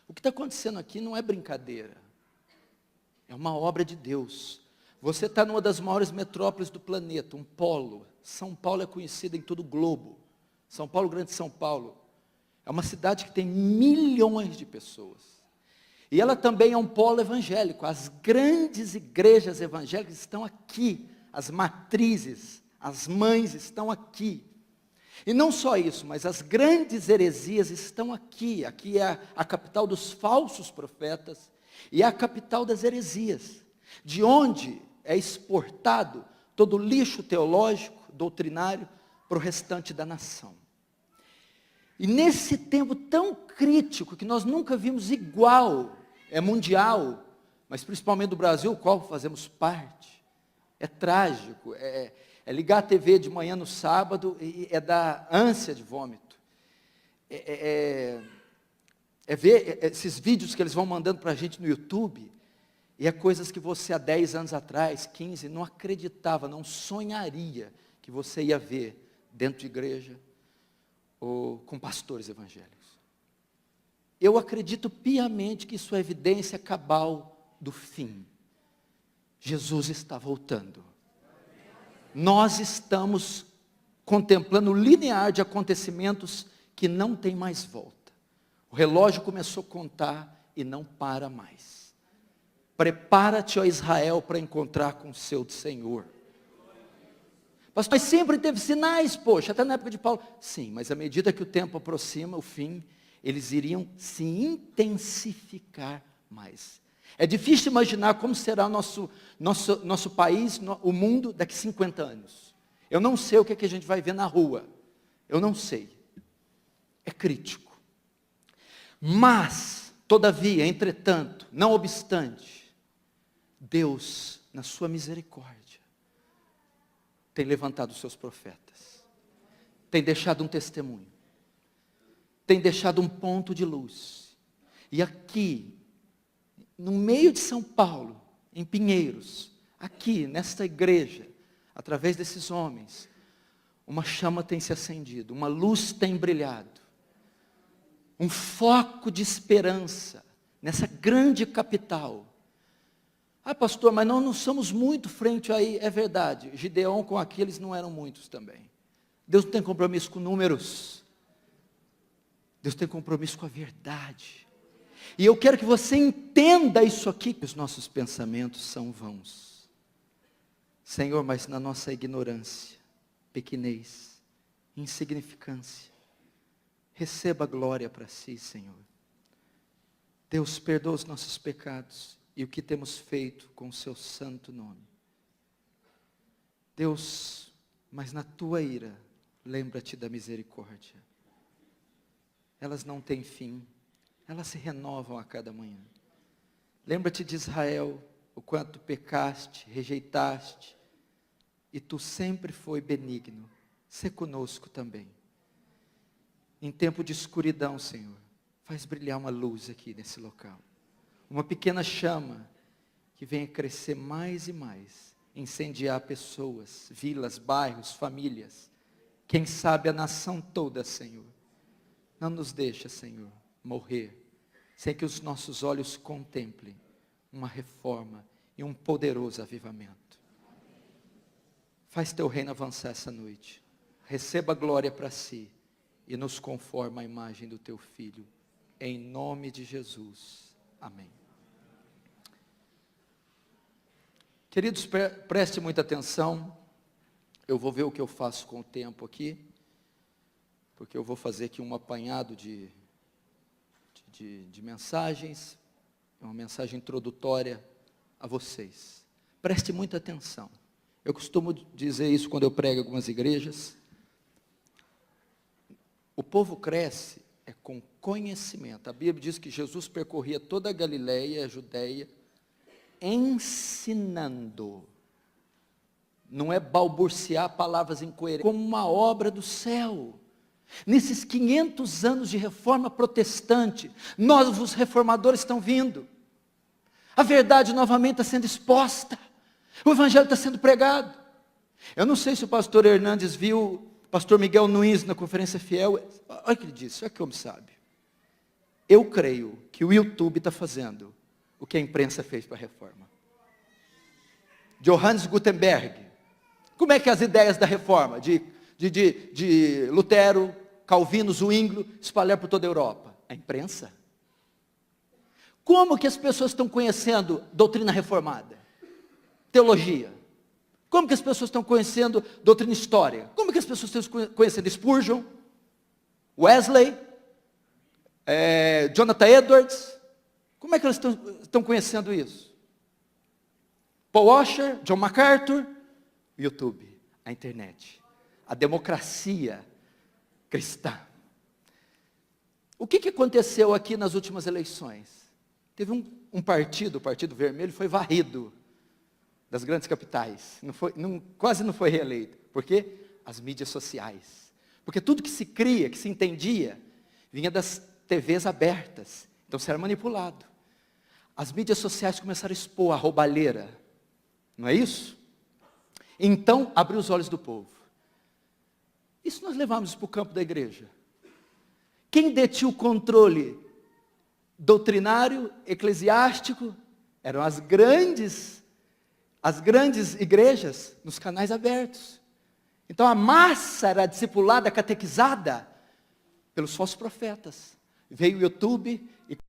O que está acontecendo aqui não é brincadeira, é uma obra de Deus. Você está numa das maiores metrópoles do planeta, um polo. São Paulo é conhecida em todo o globo. São Paulo, Grande São Paulo, é uma cidade que tem milhões de pessoas. E ela também é um polo evangélico. As grandes igrejas evangélicas estão aqui. As matrizes, as mães estão aqui. E não só isso, mas as grandes heresias estão aqui. Aqui é a capital dos falsos profetas e é a capital das heresias, de onde é exportado todo o lixo teológico, doutrinário, para o restante da nação. E nesse tempo tão crítico, que nós nunca vimos igual, é mundial, mas principalmente do Brasil, o qual fazemos parte, é trágico, É ligar a TV de manhã no sábado e é dar ânsia de vômito. É ver esses vídeos que eles vão mandando para a gente no YouTube, e é coisas que você há 10 anos atrás, 15, não acreditava, não sonharia que você ia ver dentro de igreja ou com pastores evangélicos. Eu acredito piamente que isso é evidência cabal do fim. Jesus está voltando. Nós estamos contemplando o linear de acontecimentos que não tem mais volta. O relógio começou a contar e não para mais. Prepara-te, ó Israel, para encontrar com o seu Senhor. Pastor, mas sempre teve sinais, poxa, até na época de Paulo. Sim, mas à medida que o tempo aproxima, o fim, eles iriam se intensificar mais. É difícil imaginar como será nosso país, o mundo, daqui 50 anos. Eu não sei o que a gente vai ver na rua. Eu não sei. É crítico. Mas, todavia, entretanto, não obstante, Deus, na sua misericórdia, tem levantado os seus profetas. Tem deixado um testemunho. Tem deixado um ponto de luz. E aqui, no meio de São Paulo, em Pinheiros, aqui, nesta igreja, através desses homens, uma chama tem se acendido, uma luz tem brilhado, um foco de esperança, nessa grande capital. Ah, pastor, mas nós não somos muito frente aí, é verdade, Gideão com aqueles não eram muitos também. Deus não tem compromisso com números, Deus tem compromisso com a verdade. E eu quero que você entenda isso aqui, que os nossos pensamentos são vãos. Senhor, mas na nossa ignorância, pequenez, insignificância, receba a glória para si, Senhor. Deus, perdoa os nossos pecados e o que temos feito com o seu santo nome. Deus, mas na tua ira, lembra-te da misericórdia. Elas não têm fim. Elas se renovam a cada manhã. Lembra-te de Israel, o quanto pecaste, rejeitaste, e tu sempre foi benigno. Sê conosco também. Em tempo de escuridão, Senhor, faz brilhar uma luz aqui nesse local. Uma pequena chama que venha crescer mais e mais, incendiar pessoas, vilas, bairros, famílias, quem sabe a nação toda, Senhor. Não nos deixa, Senhor, morrer, sem que os nossos olhos contemplem uma reforma e um poderoso avivamento. Faz teu reino avançar essa noite. Receba a glória para si e nos conforma à imagem do teu Filho. Em nome de Jesus. Amém. Queridos, preste muita atenção. Eu vou ver o que eu faço com o tempo aqui, porque eu vou fazer aqui um apanhado de mensagens, uma mensagem introdutória a vocês. Preste muita atenção. Eu costumo dizer isso quando eu prego em algumas igrejas. O povo cresce com conhecimento. A Bíblia diz que Jesus percorria toda a Galileia e a Judeia, ensinando. Não é balbuciar palavras incoerentes, como uma obra do céu. Nesses 500 anos de reforma protestante, novos reformadores estão vindo. A verdade novamente está sendo exposta. O evangelho está sendo pregado. Eu não sei se o pastor Hernandes viu o pastor Miguel Nunes na conferência fiel. Olha o que ele disse, olha que homem sábio. Eu creio que o YouTube está fazendo o que a imprensa fez para a reforma. Johannes Gutenberg. Como é que as ideias da reforma de Lutero, Calvino, Zwinglio espalharam por toda a Europa? A imprensa. Como que as pessoas estão conhecendo doutrina reformada? Teologia. Como que as pessoas estão conhecendo doutrina história? Como que as pessoas estão conhecendo Spurgeon, Wesley, Jonathan Edwards? Como é que elas estão conhecendo isso? Paul Washer, John MacArthur, YouTube, a internet, a democracia cristã. O que aconteceu aqui nas últimas eleições? Teve um partido, o Partido Vermelho, foi varrido das grandes capitais. Quase não foi reeleito. Por quê? As mídias sociais. Porque tudo que se cria, que se entendia, vinha das TVs abertas. Então você era manipulado. As mídias sociais começaram a expor a roubalheira. Não é isso? Então, abriu os olhos do povo. Isso nós levamos para o campo da igreja. Quem detinha o controle doutrinário, eclesiástico, eram as grandes igrejas nos canais abertos. Então a massa era discipulada, catequizada pelos falsos profetas. Veio o YouTube e